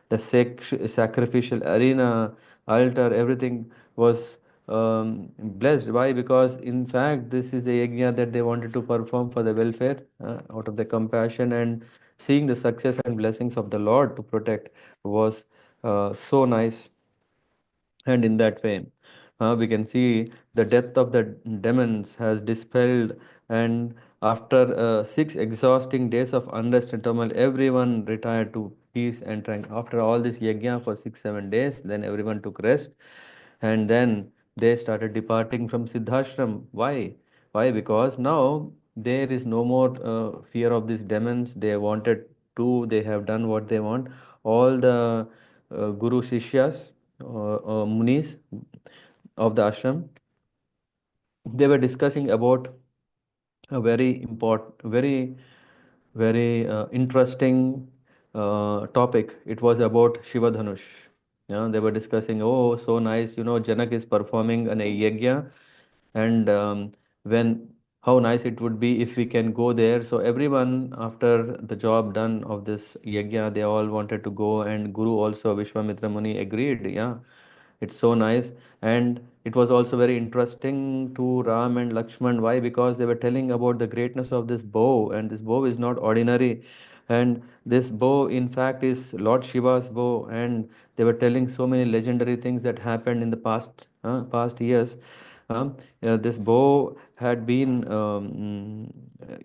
The sacrificial arena, altar, everything was blessed. Why? Because in fact, this is the yajna that they wanted to perform for the welfare, out of the compassion, and seeing the success and blessings of the Lord to protect was so nice. And in that way, we can see the death of the demons has dispelled, and after 6 exhausting days of unrest and turmoil, everyone retired to peace and tranquility. After all this yajna for 6 7 days, then everyone took rest, and then they started departing from Siddhashram. Why? Why? Because now there is no more fear of these demons. They wanted to, they have done what they want. All the Guru Shishyas, Munis of the ashram, they were discussing about a very important, very interesting topic. It was about Shiva Dhanush. Yeah, they were discussing, oh, so nice, Janak is performing an yajna, and when how nice it would be if we can go there. So everyone, after the job done of this yajna, they all wanted to go, and Guru also, Vishwamitra Muni, agreed. Yeah, it's so nice. And it was also very interesting to Ram and Lakshman. Why? Because they were telling about the greatness of this bow, and this bow is not ordinary. And this bow, in fact, is Lord Shiva's bow. And they were telling so many legendary things that happened in the past years. This bow had been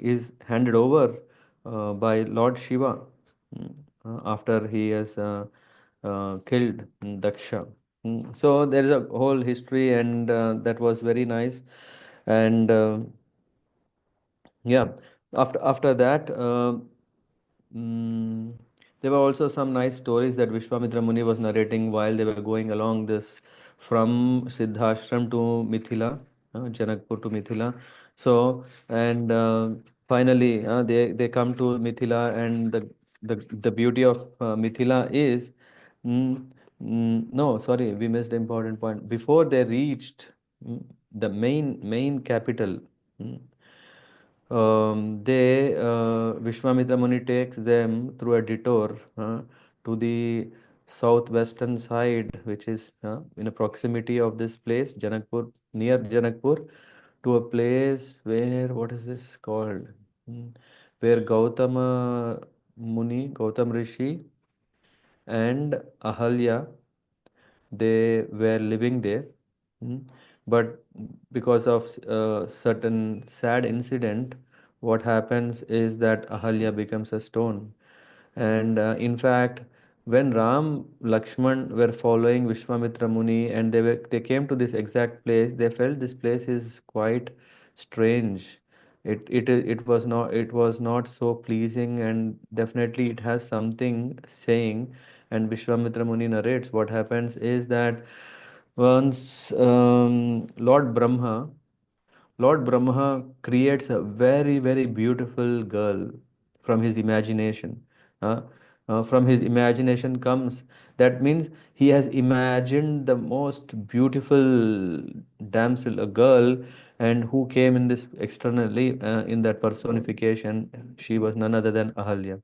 is handed over by Lord Shiva after he has killed Daksha. So there is a whole history, and that was very nice. And yeah, after that, mm, there were also some nice stories that Vishwamitra Muni was narrating while they were going along this from Siddhashram to Mithila, Janakpur to Mithila. So, and finally, they come to Mithila, and the beauty of Mithila is, mm, no, sorry, we missed an important point. Before they reached the main capital, mm, Vishwamitra Muni takes them through a detour to the southwestern side, which is in a proximity of this place, Janakpur, near Janakpur, to a place where, what is this called? Hmm. Where Gautama Muni, Gautam Rishi, and Ahalya, they were living there. Hmm. But because of certain sad incident, what happens is that Ahalya becomes a stone. And in fact, when Ram, Lakshman were following Vishwamitra Muni and they came to this exact place, they felt this place is quite strange. It was not so pleasing, and definitely it has something saying. And Vishwamitra Muni narrates what happens is that once Lord Brahma creates a very, very beautiful girl from his imagination. Uh, from his imagination comes, that means he has imagined the most beautiful damsel, a girl, and who came in this externally in that personification. She was none other than Ahalya.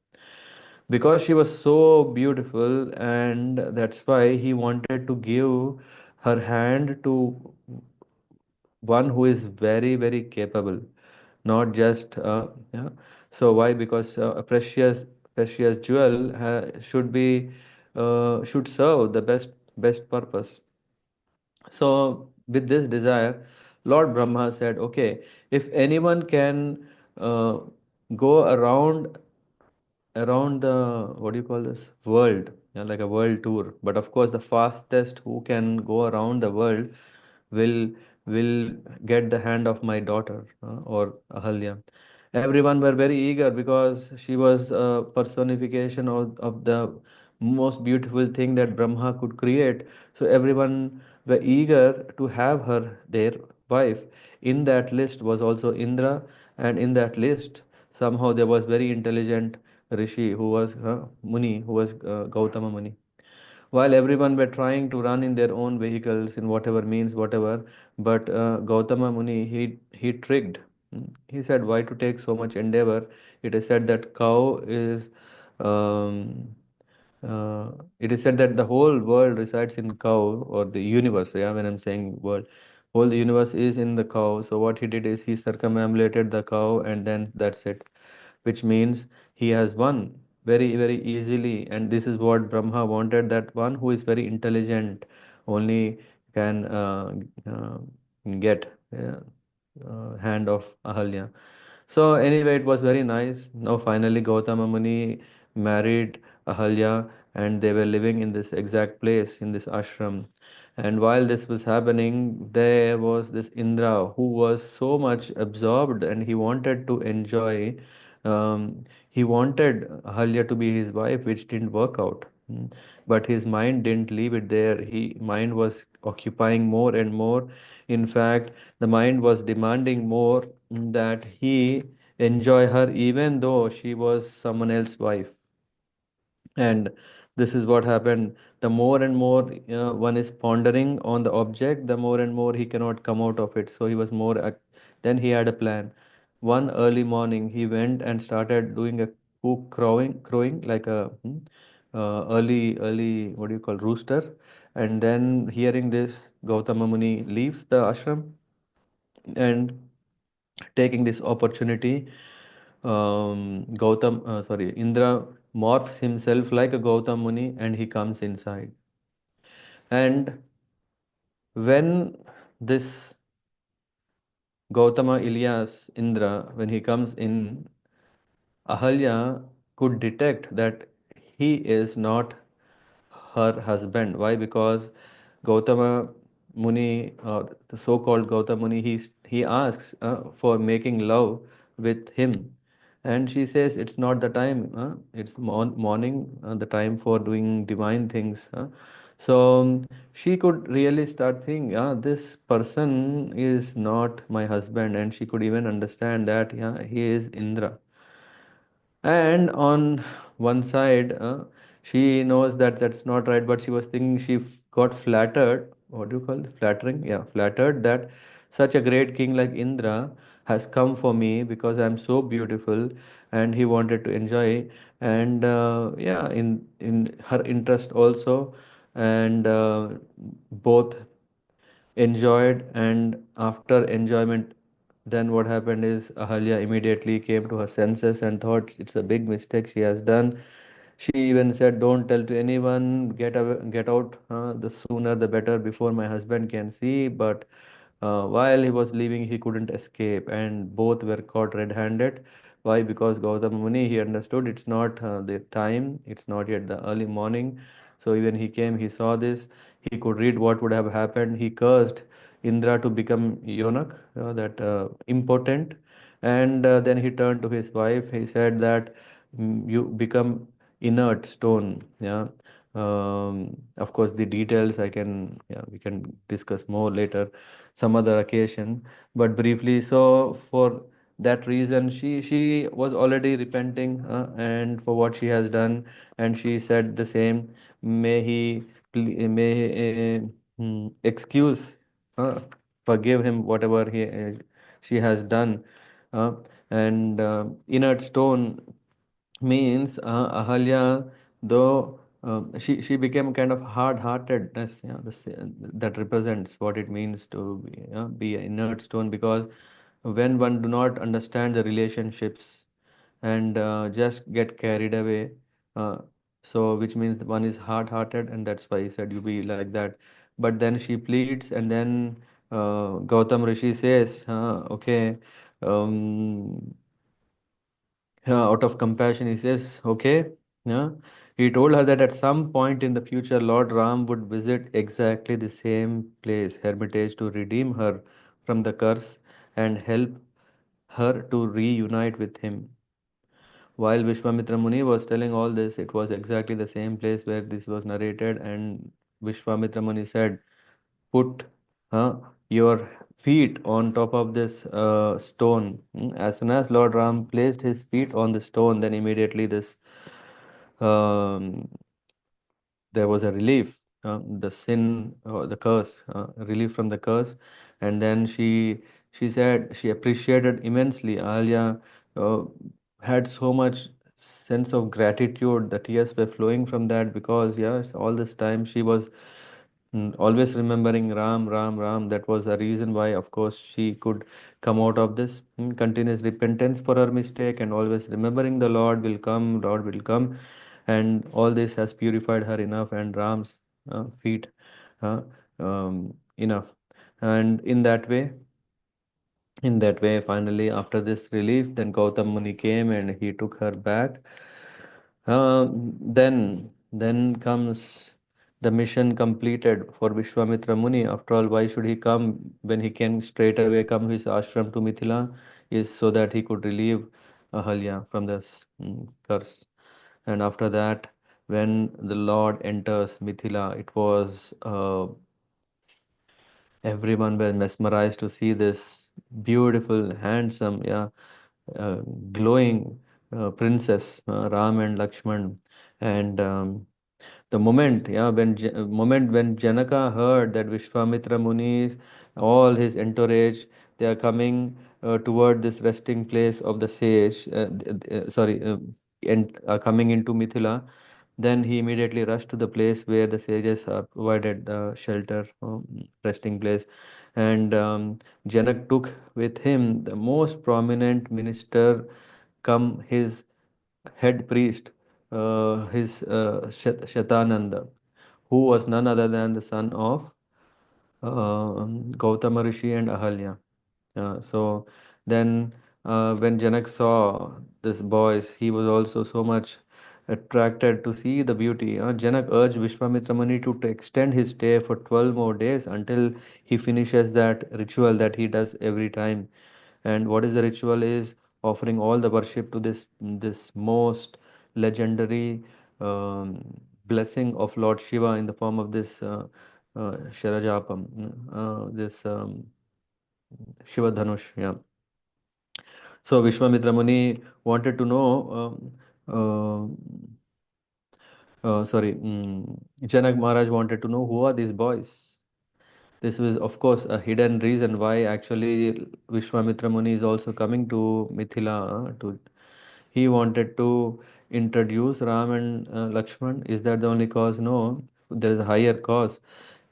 Because she was so beautiful, and that's why he wanted to give her hand to one who is very, very capable, not just yeah. So why? Because a precious jewel should serve the best purpose. So with this desire, Lord Brahma said, okay, if anyone can uh, go around the, what do you call this, world, yeah, like a world tour, but of course the fastest who can go around the world will will get the hand of my daughter, or Ahalya. Everyone were very eager because she was a personification of the most beautiful thing that Brahma could create. So everyone were eager to have her their wife. In that list was also Indra, and in that list somehow there was very intelligent Rishi who was Muni, who was Gautama Muni. While everyone were trying to run in their own vehicles in whatever means, whatever, but Gautama Muni, he tricked. He said, why to take so much endeavor? It is said that cow is um, uh, it is said that the whole world resides in cow, or the universe. Yeah, when I'm saying world, whole universe is in the cow. So what he did is he circumambulated the cow, and then that's it, which means he has won very, very easily. And this is what Brahma wanted, that one who is very intelligent only can uh, get hand of Ahalya. So anyway, it was very nice. Now finally Gautama Muni married Ahalya, and they were living in this exact place, in this ashram. And while this was happening, there was this Indra who was so much absorbed, and he wanted to enjoy. He wanted Ahalya to be his wife, which didn't work out. But his mind didn't leave it there. Mind was occupying more and more. In fact, the mind was demanding more, that he enjoy her even though she was someone else's wife. And this is what happened. The more and more one is pondering on the object, the more and more he cannot come out of it. So he was more then he had a plan. One early morning he went and started doing a cook crowing like a early, what do you call, rooster. And then hearing this, Gautama Muni leaves the ashram, and taking this opportunity, Indra morphs himself like a Gautam Muni, and he comes inside. And when this Gautama Ilyas Indra, when he comes in, Ahalya could detect that he is not her husband. Why? Because Gautama Muni, the so-called Gautama Muni, he asks for making love with him, and she says it's not the time. It's morning, the time for doing divine things. So she could really start thinking, this person is not my husband, and she could even understand that, he is Indra. And on one side, she knows that that's not right, but she was thinking, got flattered. What do you call it? Flattering? Yeah, flattered that such a great king like Indra has come for me because I'm so beautiful, and he wanted to enjoy. And yeah, in her interest also, and both enjoyed. And after enjoyment, then what happened is Ahalya immediately came to her senses and thought it's a big mistake she has done. She even said, "Don't tell to anyone. Get away, get out. The sooner the better, before my husband can see." But while he was leaving, he couldn't escape, and both were caught red-handed. Why? Because Gautama Muni, he understood it's not the time, it's not yet the early morning. So even he came, he saw this, he could read what would have happened. He cursed Indra to become eunuch, that impotent, and then he turned to his wife. He said that, "You become inert stone." Yeah. Of course, the details I can, yeah, we can discuss more later, some other occasion. But briefly, so for that reason, she was already repenting, and for what she has done, and she said the same. May he may excuse, uh, forgive him whatever she has done. uh, and inert stone means Ahalya, though she became kind of hard-heartedness. Yeah, that represents what it means to be an inert stone, because when one do not understand the relationships and just get carried away, uh, so which means one is hard-hearted, and that's why he said you be like that. But then she pleads, and then Gautam Rishi says, okay. Um, yeah, out of compassion, he says, okay. Yeah. He told her that at some point in the future, Lord Ram would visit exactly the same place, Hermitage, to redeem her from the curse and help her to reunite with him. While Vishwamitra Muni was telling all this, it was exactly the same place where this was narrated, and Vishwamitra Muni said, put your feet on top of this stone. As soon as Lord Ram placed his feet on the stone, then immediately this um, there was a relief, the sin, the curse, relief from the curse. And then she said she appreciated immensely. Alia uh, had so much sense of gratitude. The tears were flowing from that, because yes, all this time she was always remembering Ram, Ram, Ram. That was the reason why, of course, she could come out of this continuous repentance for her mistake, and always remembering the Lord will come, Lord will come. And all this has purified her enough, and Ram's feet uh, enough. And in that way, finally, after this relief, then Gautam Muni came and he took her back. Then comes the mission completed for Vishwamitra Muni. After all, why should he come when he can straight away come to his ashram to Mithila? Is so that he could relieve Ahalya from this curse. And after that, when the Lord enters Mithila, it was everyone were mesmerized to see this beautiful, handsome, yeah, uh, glowing princess, Ram and Lakshman. And the moment, yeah, moment when Janaka heard that Vishwamitra Muni's, all his entourage, they are coming toward this resting place of the sage, sorry, and are coming into Mithila, then he immediately rushed to the place where the sages are provided the shelter, resting place. And Janak took with him the most prominent minister, come his head priest, his Shatananda, who was none other than the son of Gautama Rishi and Ahalya. So then, when Janak saw this boys, he was also so much attracted to see the beauty. Janak urged Vishwamitra Muni to extend his stay for 12 more days until he finishes that ritual that he does every time. And what is the ritual is offering all the worship to this most legendary blessing of Lord Shiva in the form of this Sharajapam, this Shiva Dhanush. Yeah. So Vishwamitra Muni wanted to know. Sorry, Janak Maharaj wanted to know who are these boys. This was, of course, a hidden reason why actually Vishwamitra Muni is also coming to Mithila. He wanted to introduce Ram and Lakshman. Is that the only cause? No, there is a higher cause.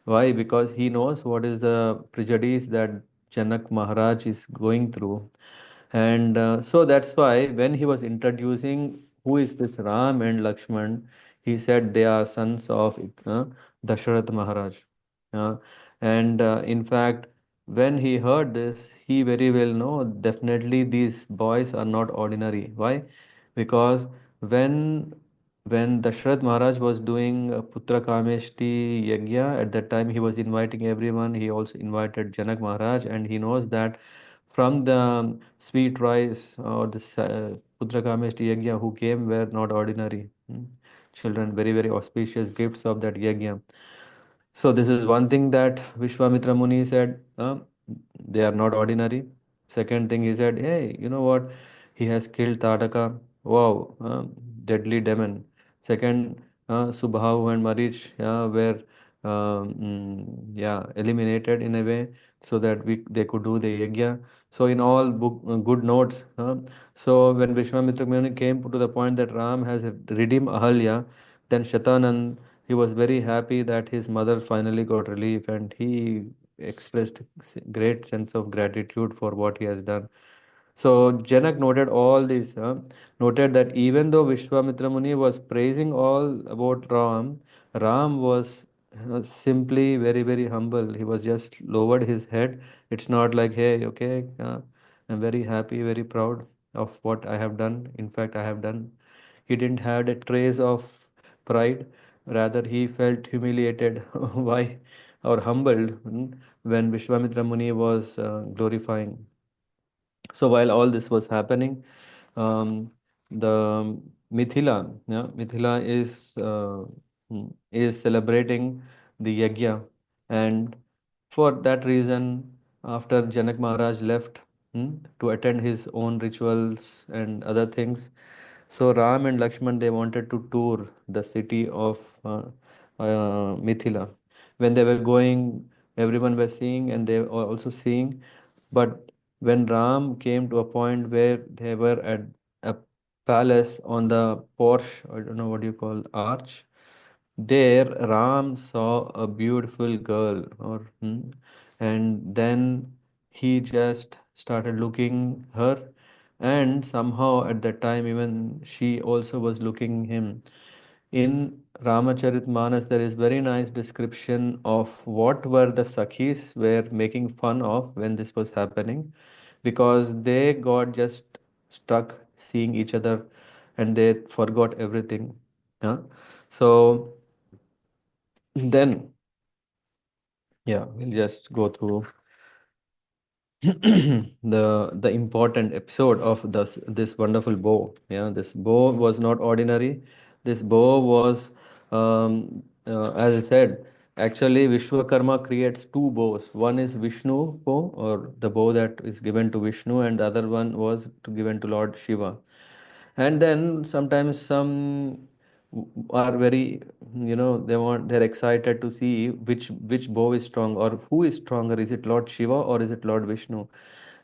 Why? Because he knows what is the prejudice that Janak Maharaj is going through. And so that's why when he was introducing who is this Ram and Lakshman, he said they are sons of Dasharath Maharaj. Uh, and in fact, when he heard this, he very well know definitely these boys are not ordinary. Why? Because when when Dashrath Maharaj was doing Putra Kameshti Yagya, at that time he was inviting everyone. He also invited Janak Maharaj, and he knows that from the sweet rice or the Putra Kameshti Yagya who came were not ordinary children, very, very auspicious gifts of that Yagya. So this is one thing that Vishwamitra Muni said, they are not ordinary. Second thing he said, hey, you know what? He has killed Tataka. Wow, deadly demon. Second, Subhahu and Marich were yeah, eliminated in a way so that they could do the yagya. So in all good notes. So when Vishwamitra Muni came to the point that Ram has redeemed Ahalya, then Shatanand he was very happy that his mother finally got relief, and he expressed great sense of gratitude for what he has done. So Janak noted all this, noted that even though Vishwamitra Muni was praising all about Ram, Ram was simply very, very humble. He was just lowered his head. It's not like, hey, okay, I'm very happy, very proud of what I have done. In fact, I have done. He didn't have a trace of pride. Rather, he felt humiliated. Why? Or humbled when Vishwamitra Muni was glorifying. So while all this was happening, the Mithila, yeah, Mithila is celebrating the yagya, and for that reason, after Janak Maharaj left to attend his own rituals and other things, so Ram and Lakshman they wanted to tour the city of Mithila. When they were going, everyone was seeing, and they were also seeing. But when Ram came to a point where they were at a palace on the porch, I don't know what you call arch, there Ram saw a beautiful girl, and then he just started looking her, and somehow at that time even she also was looking him. In Ramacharitmanas, there is very nice description of what were the Sakhis were making fun of when this was happening, because they got just stuck seeing each other and they forgot everything. Huh? So then, yeah, we'll just go through the important episode of this wonderful bow. Yeah, this bow was not ordinary. This bow was, as I said, actually Vishwakarma creates two bows. One is Vishnu bow, or the bow that is given to Vishnu, and the other one was given to Lord Shiva. And then sometimes some are very, they're excited to see which bow is strong or who is stronger. Is it Lord Shiva or is it Lord Vishnu?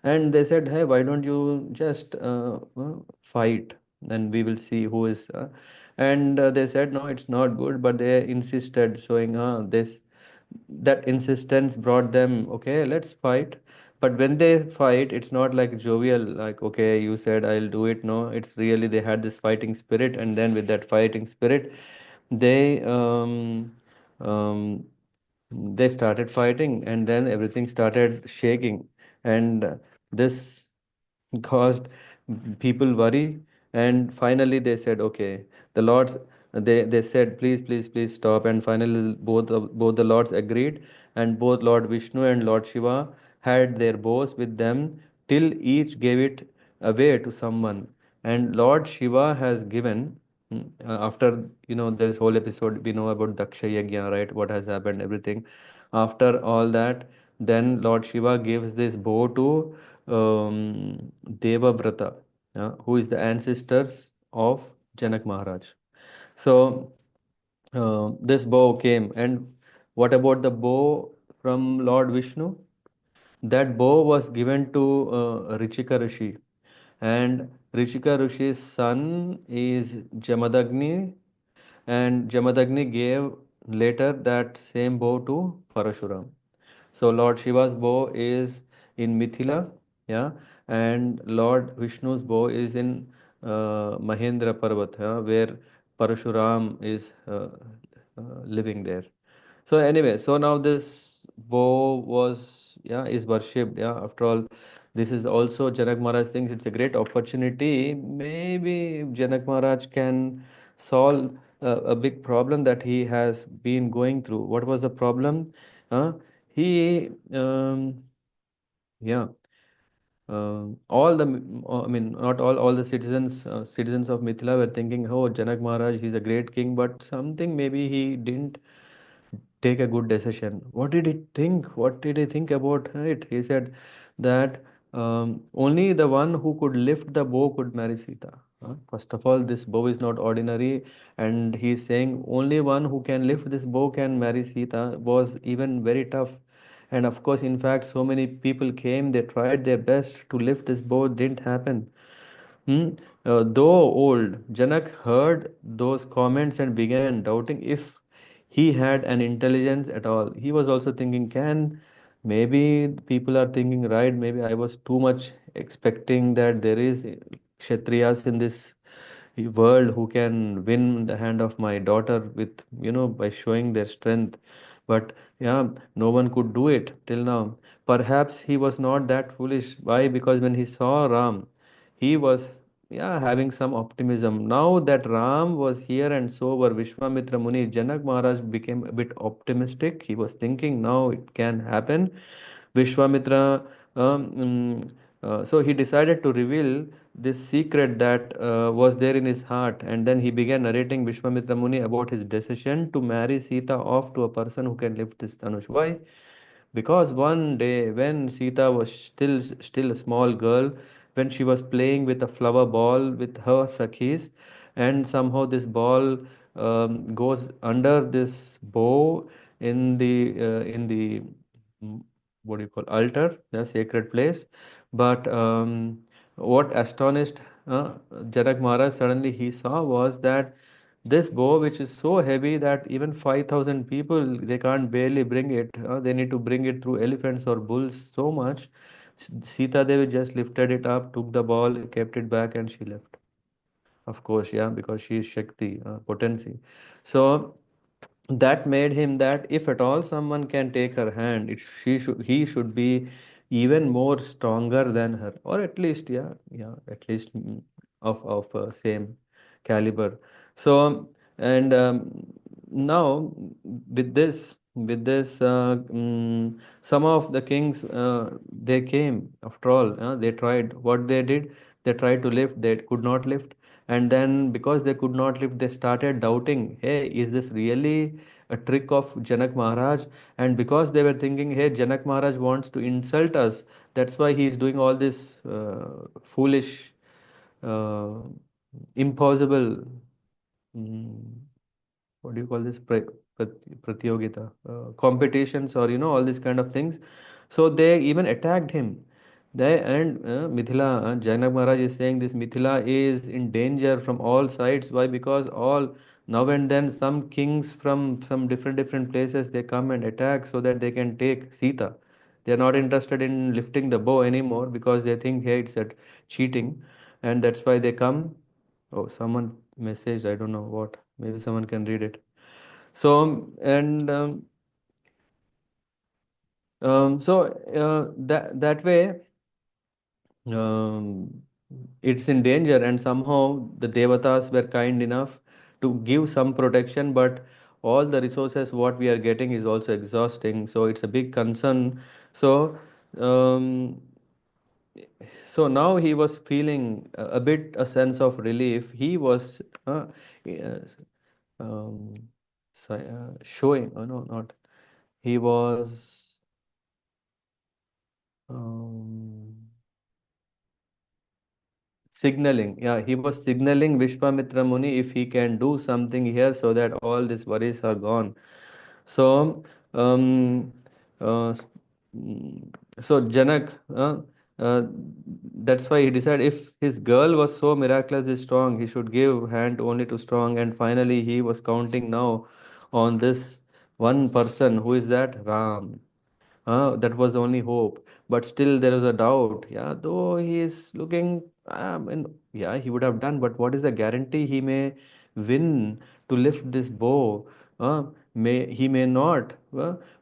And they said, hey, why don't you just fight, and we will see who is and they said no, it's not good, but they insisted, showing this that insistence brought them, okay, let's fight. But when they fight, it's not like jovial, like, okay, you said I'll do it. No, it's really they had this fighting spirit, and then with that fighting spirit, they um, they started fighting, and then everything started shaking, and this caused people worry. And finally they said, okay, the lords, they said, please, please, please stop. And finally both the lords agreed, and both Lord Vishnu and Lord Shiva had their bows with them till each gave it away to someone. And Lord Shiva has given, after, this whole episode we know about Daksha Yagya, right? What has happened, everything. After all that, then Lord Shiva gives this bow to Devavrata, who is the ancestors of Janak Maharaj. So this bow came, and what about the bow from Lord Vishnu. That bow was given to Richika Rishi, and Richika Rishi's son is Jamadagni, and Jamadagni gave later that same bow to Parashuram. So Lord Shiva's bow is in Mithila, yeah, and Lord Vishnu's bow is in Mahendra Parvat, yeah, where Parashuram is living there. So anyway, so now this bow was, yeah, is worshipped. Yeah, after all, this is also Janak Maharaj thinks it's a great opportunity. Maybe Janak Maharaj can solve a big problem that he has been going through. What was the problem? He, yeah, all the, I mean, not all the citizens of Mithila were thinking, oh, Janak Maharaj, he's a great king, but something maybe he didn't take a good decision. What did he think? What did he think about it? He said that only the one who could lift the bow could marry Sita. First of all, this bow is not ordinary, and he's saying only one who can lift this bow can marry Sita was even very tough. And of course, in fact, so many people came, they tried their best to lift this bow, didn't happen. Hmm? Though old, Janak heard those comments and began doubting if he had an intelligence at all. He was also thinking, can maybe people are thinking, right? Maybe I was too much expecting that there is Kshatriyas in this world who can win the hand of my daughter with, by showing their strength. But yeah, no one could do it till now. Perhaps he was not that foolish. Why? Because when he saw Ram, he was, yeah, having some optimism. Now that Ram was here and so were Vishwamitra Muni, Janak Maharaj became a bit optimistic. He was thinking now it can happen. Vishwamitra, so he decided to reveal this secret that was there in his heart, and then he began narrating Vishwamitra Muni about his decision to marry Sita off to a person who can lift this Dhanush. Why? Because one day when Sita was still a small girl, when she was playing with a flower ball with her sakhis, and somehow this ball goes under this bow in the mm, what do you call, altar, the sacred place. But what astonished Janak Maharaj suddenly he saw was that this bow, which is so heavy that even 5,000 people they can't barely bring it. They need to bring it through elephants or bulls so much. Sita Devi just lifted it up, took the ball, kept it back, and she left. Of course, yeah, because she is Shakti, potency. So that made him that if at all someone can take her hand, he should be even more stronger than her, or at least, yeah, at least of same caliber. So and now with this some of the kings they came after all. They tried what they did. They tried to lift, they could not lift, and then because they could not lift, they started doubting, hey, is this really a trick of Janak Maharaj? And because they were thinking, hey, Janak Maharaj wants to insult us, that's why he is doing all this foolish, uh, impossible, mm, what do you call this, pratyogita, competitions, or all these kind of things. So they even attacked him. They and Mithila, Janak Maharaj is saying this Mithila is in danger from all sides. Why? Because all now and then some kings from some different places they come and attack so that they can take Sita. They are not interested in lifting the bow anymore because they think, hey, it's a cheating, and that's why they come. Oh, someone messaged, I don't know what. Maybe someone can read it. So and that way um, it's in danger, and somehow the devatas were kind enough to give some protection, but all the resources what we are getting is also exhausting. So it's a big concern. So um, now he was feeling a bit a sense of relief. He was yes, um, showing, no, not, he was um, signaling, yeah, he was signaling Vishwamitra Muni if he can do something here so that all these worries are gone. So, um, Uh, s- mm, so Janak, uh, that's why he decided if his girl was so miraculously strong, he should give hand only to strong. And finally, he was counting now on this one person. Who is that? Ram. That was the only hope. But still, there is a doubt. Yeah, though he is looking, yeah, he would have done. But what is the guarantee he may win to lift this bow? He may not.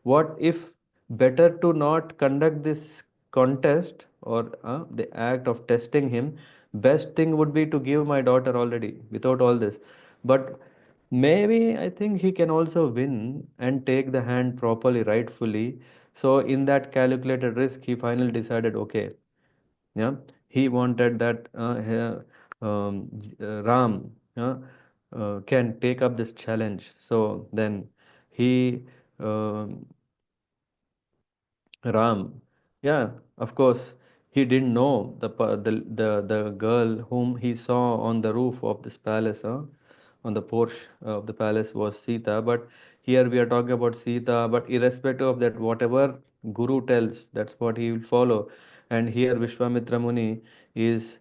What if better to not conduct this contest or the act of testing him? Best thing would be to give my daughter already without all this. But maybe I think he can also win and take the hand properly, rightfully. So in that calculated risk, he finally decided, okay, yeah, he wanted that Ram can take up this challenge. So then he um Ram, yeah, of course, he didn't know the girl whom he saw on the roof of this palace, on the porch of the palace was Sita. But here we are talking about Sita, but irrespective of that, whatever Guru tells, that's what he will follow. And here Vishwamitra Muni is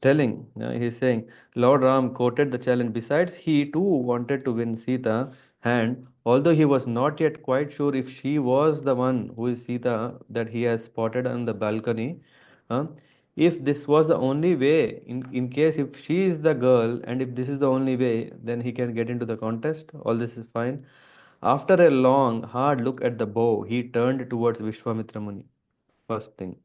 telling, he's saying, Lord Ram quoted the challenge. Besides, he too wanted to win Sita, and although he was not yet quite sure if she was the one who is Sita that he has spotted on the balcony, uh, if this was the only way, in case if she is the girl and if this is the only way, then he can get into the contest. All this is fine. After a long, hard look at the bow, he turned towards Vishwamitra Muni. First thing.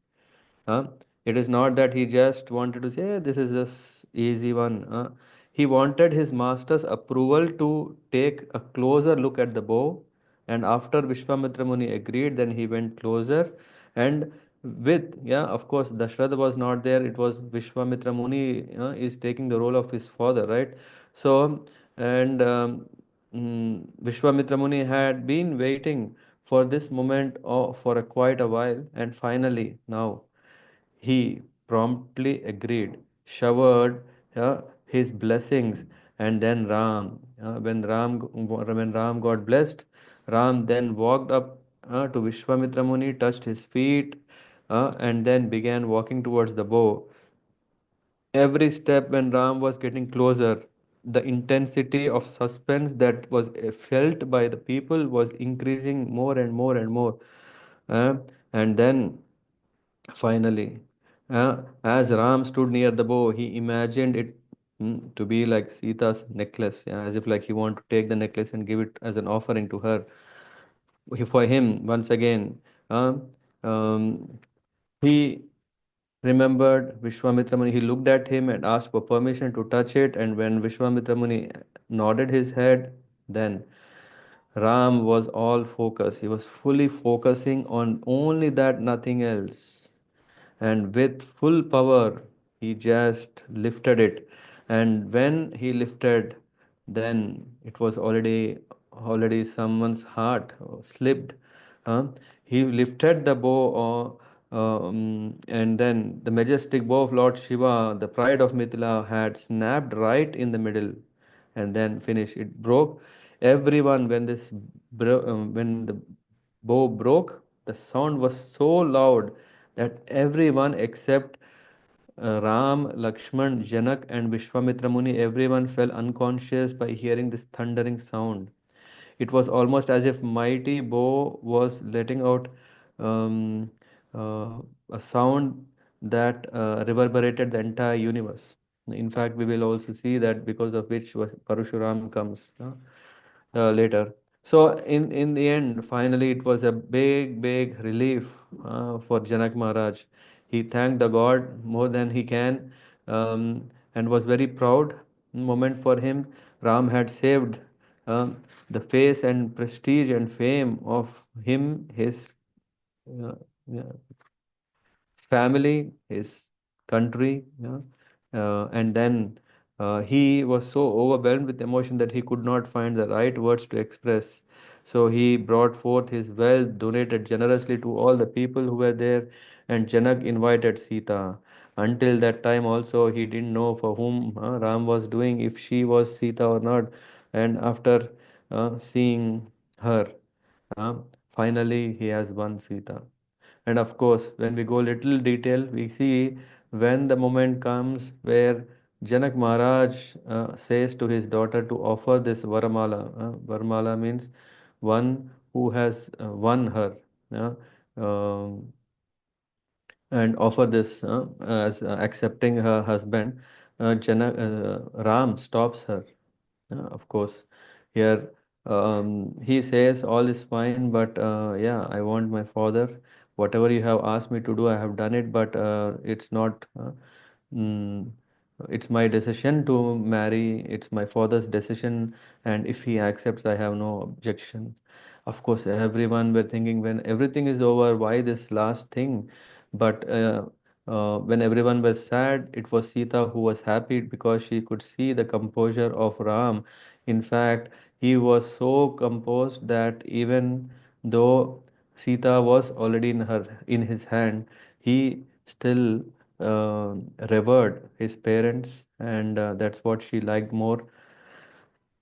Huh? It is not that he just wanted to say, "Hey, this is just easy one." He wanted his master's approval to take a closer look at the bow. And after Vishwamitra Muni agreed, then he went closer. And yeah, of course, Dashrath was not there. It was Vishwamitra Muni is taking the role of his father, right? So, and Vishwamitra Muni had been waiting for this moment for quite a while. And finally, now he promptly agreed, showered his blessings, and then when Ram got blessed, Ram then walked up to Vishwamitra Muni, touched his feet, and then began walking towards the bow. Every step when Ram was getting closer, the intensity of suspense that was felt by the people was increasing more and more and more. Uh, and then finally, as Ram stood near the bow, he imagined it to be like Sita's necklace, yeah, as if like he want to take the necklace and give it as an offering to her. For him, once again, uh, um, he remembered Vishwamitra Muni. He looked at him and asked for permission to touch it. And when Vishwamitra Muni nodded his head, then Ram was all focus. He was fully focusing on only that, nothing else. And with full power he just lifted it. And when he lifted, then it was already someone's heart slipped. huh? He lifted the bow, and then the majestic bow of Lord Shiva, the pride of Mithila, had snapped right in the middle and then finished. It broke. Everyone, when the bow broke, the sound was so loud that everyone except Ram, Lakshman, Janak, and Vishwamitra Muni, everyone fell unconscious by hearing this thundering sound. It was almost as if mighty bow was letting out um, a sound that reverberated the entire universe. In fact, we will also see that because of which Parashuram comes later. So in the end, finally, it was a big relief for Janak Maharaj. He thanked the God more than he can, and was very proud moment for him. Ram had saved the face and prestige and fame of him, his uh, yeah, family, his country, and then he was so overwhelmed with emotion that he could not find the right words to express. So he brought forth his wealth, donated generously to all the people who were there, and Janak invited Sita. Until that time, also, he didn't know for whom Ram was doing, if she was Sita or not. And after seeing her, Uh, Finally, he has won Sita. And of course, when we go little detail, we see when the moment comes where Janak Maharaj says to his daughter to offer this Varamala. Varamala means one who has won her. Uh, um, and offer this as accepting her husband. Ram stops her. Of course, here he says all is fine, but yeah, I want my father. Whatever you have asked me to do, I have done it, but it's not. Mm, it's my decision to marry. It's my father's decision, and if he accepts, I have no objection. Of course, everyone were thinking when everything is over, why this last thing? But when everyone was sad, it was Sita who was happy because she could see the composure of Ram. In fact, he was so composed that even though Sita was already in his hand, he still revered his parents, and that's what she liked more.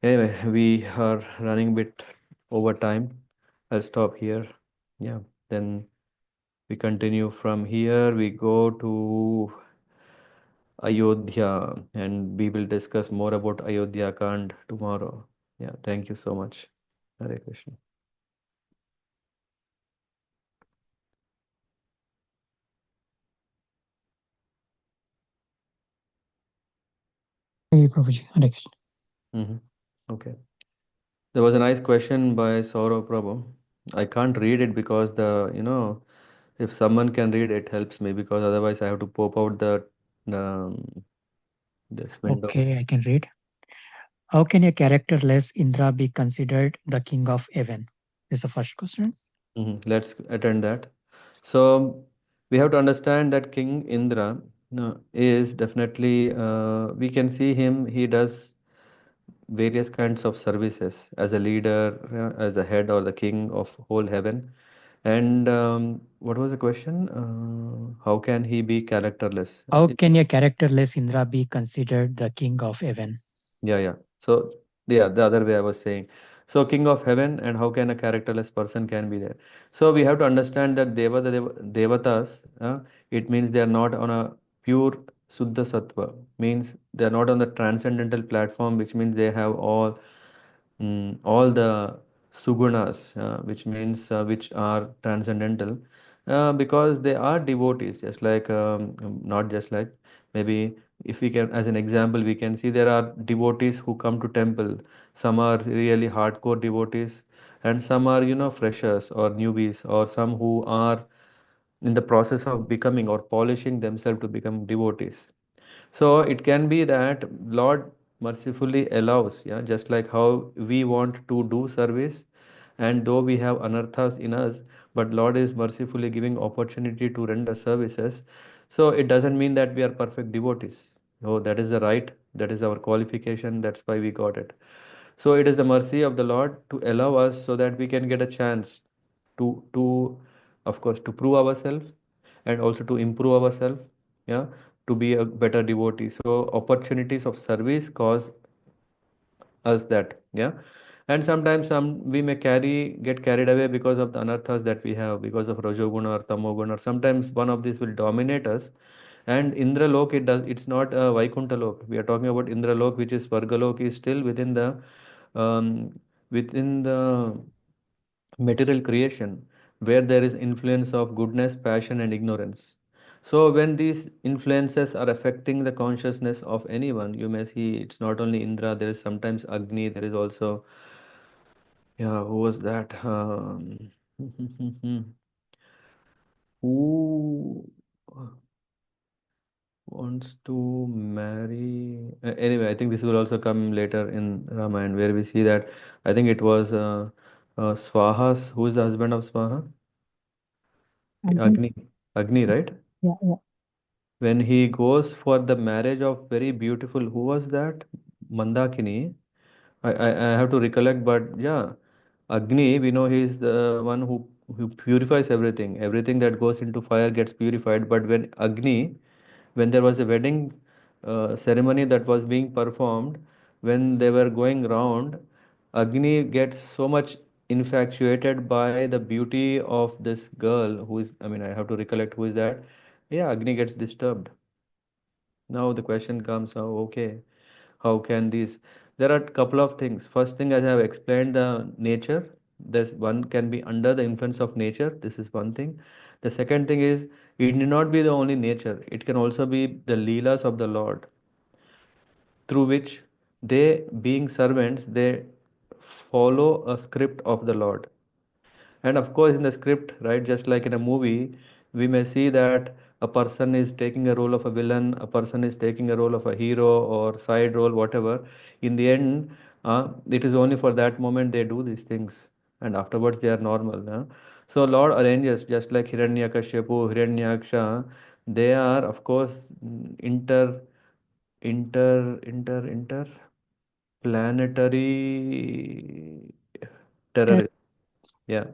Anyway, we are running a bit over time. I'll stop here. Yeah, then we continue from here. We go to Ayodhya, and we will discuss more about Ayodhya Kand tomorrow. Yeah, thank you so much. Hare Krishna. Hey, Prabhuji. Hare Krishna. Hmm. Okay. There was a nice question by Saurav Prabhu. I can't read it because if someone can read it helps me because otherwise I have to pop out um, this window. Okay, I can read. How can a characterless Indra be considered the king of heaven? This is the first question. Let's attend that. So we have to understand that King Indra is definitely we can see him. He does various kinds of services as a leader, as the head or the king of whole heaven. And what was the question? How can he be characterless? How can a characterless Indra be considered the king of heaven? Yeah, yeah. So, yeah, the other way I was saying. So, king of heaven, and how can a characterless person can be there? So, we have to understand that devatas, it means they are not on a pure Suddha Sattva, means they are not on the transcendental platform, which means they have all the sugunas, which means which are transcendental, because they are devotees, just like not just like maybe if we can, as an example, we can see there are devotees who come to temple. Some are really hardcore devotees, and some are freshers or newbies, or some who are in the process of becoming or polishing themselves to become devotees. So it can be that Lord mercifully allows, yeah, just like how we want to do service, and though we have anarthas in us, but Lord is mercifully giving opportunity to render services. So it doesn't mean that we are perfect devotees. Oh, that is the right, that is our qualification, that's why we got it. So it is the mercy of the Lord to allow us so that we can get a chance to of course to prove ourselves and also to improve ourselves, yeah, to be a better devotee. So opportunities of service cause us that, yeah. And sometimes we may get carried away because of the anarthas that we have, because of rajoguna or tamoguna, or sometimes one of these will dominate us. And Indra Lok, it's not a Vaikuntha Lok. We are talking about Indra Lok, which is Svarga Lok, is still um, within the material creation, where there is influence of goodness, passion, and ignorance. So when these influences are affecting the consciousness of anyone, you may see it's not only Indra, there is sometimes Agni, there is also, yeah, who was that? Who wants to marry? Anyway, I think this will also come later in Ramayana, where we see that I think it was Swaha's, who is the husband of Swaha? I think, Agni. Agni, right? yeah, yeah. When he goes for the marriage of very beautiful, who was that? Mandakini. I have to recollect, but yeah, Agni, we know he is the one who purifies everything. Everything that goes into fire gets purified. But when there was a wedding ceremony that was being performed, when they were going round, Agni gets so much. infatuated by the beauty of this girl who is, I mean, I have to recollect who is that. Yeah, Agni gets disturbed. Now the question comes, oh, okay, how can these? There are a couple of things. First thing, as I have explained, the nature. This one can be under the influence of nature. This is one thing. The second thing is it need not be the only nature. It can also be the leelas of the Lord, through which they, being servants, they follow a script of the Lord. And of course, in the script, right, just like in a movie, we may see that a person is taking a role of a villain, a person is taking a role of a hero or side role, whatever. In the end, it is only for that moment they do these things, and afterwards they are normal. So Lord arranges, just like Hiranyakashipu, Hiranyaksha, they are, of course, inter planetary Ter- terrorists. Yeah.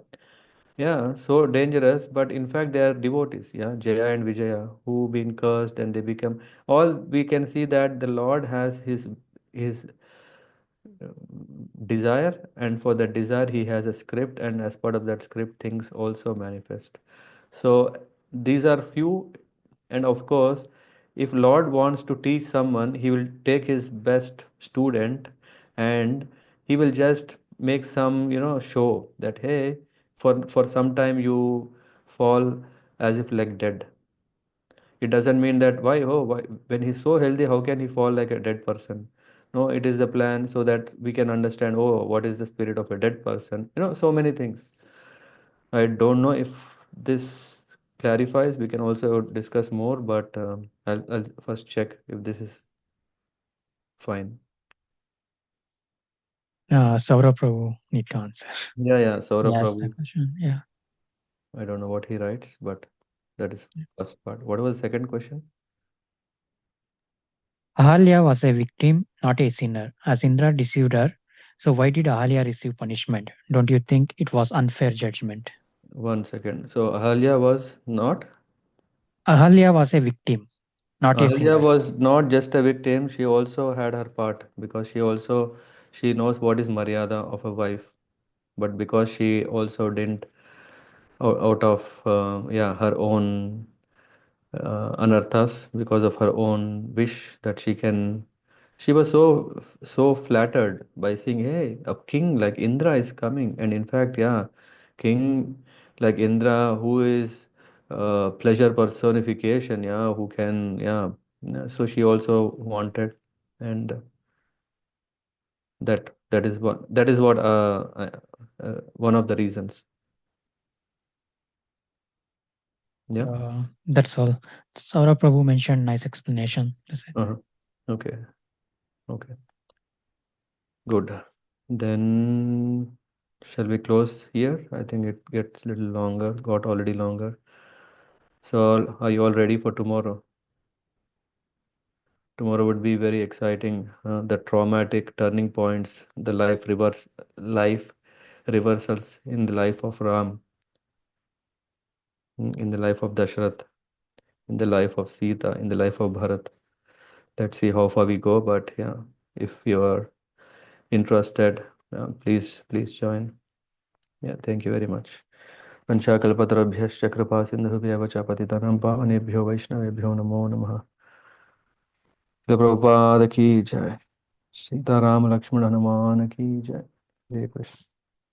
Yeah, so dangerous, but in fact they are devotees, yeah, Jaya and Vijaya, who been cursed and they become all. We can see that the Lord has his desire, and for that desire he has a script, and as part of that script things also manifest. So these are few, and of course, if Lord wants to teach someone, he will take his best student, and he will just make some, show that, hey, for some time you fall as if like dead. It doesn't mean that why when he's so healthy, how can he fall like a dead person? No, it is the plan so that we can understand, oh, what is the spirit of a dead person? So many things. I don't know if this clarifies. We can also discuss more, but I'll first check if this is fine. Saurabh Prabhu need to answer. Yeah, yeah. Saurabh Yes, the Prabhu. question. Yeah. I don't know what he writes, but that is first part. What was the second question? Ahalya was a victim, not a sinner, as Indra deceived her. So why did Ahalya receive punishment? Don't you think it was unfair judgment? 1 second. So Ahalya was not. Ahalya was a victim, not a Ahalya sinner. was not just a victim, she also had her part because she knows what is Maryada of a wife. But because she also didn't, out of yeah, her own anarthas, because of her own wish that she was so flattered by seeing, hey, a king like Indra is coming. And in fact, yeah, king like Indra, who is pleasure personification, yeah, who can, yeah. So she also wanted, and that is what one of the reasons. Yeah. That's all. Saurabh Prabhu mentioned nice explanation. That's it. Uh-huh. Okay. Okay. Good. Then shall we close here? I think it gets a little longer, got already longer. So are you all ready for tomorrow? Tomorrow would be very exciting. The traumatic turning points, the life reversals in the life of Ram, in the life of Dashrath, in the life of Sita, in the life of Bharat. Let's see how far we go. But yeah, if you are interested, please join. Yeah, thank you very much. पंचाकल्पतरुभ्यश्च कृपा सिन्धुभ्यः च पतितानां पावनेभ्यो वैष्णवेभ्यो नमो नमः। शिल प्रभुपाद की जय। सीताराम लक्ष्मण हनुमान की जय। जय कृष्ण।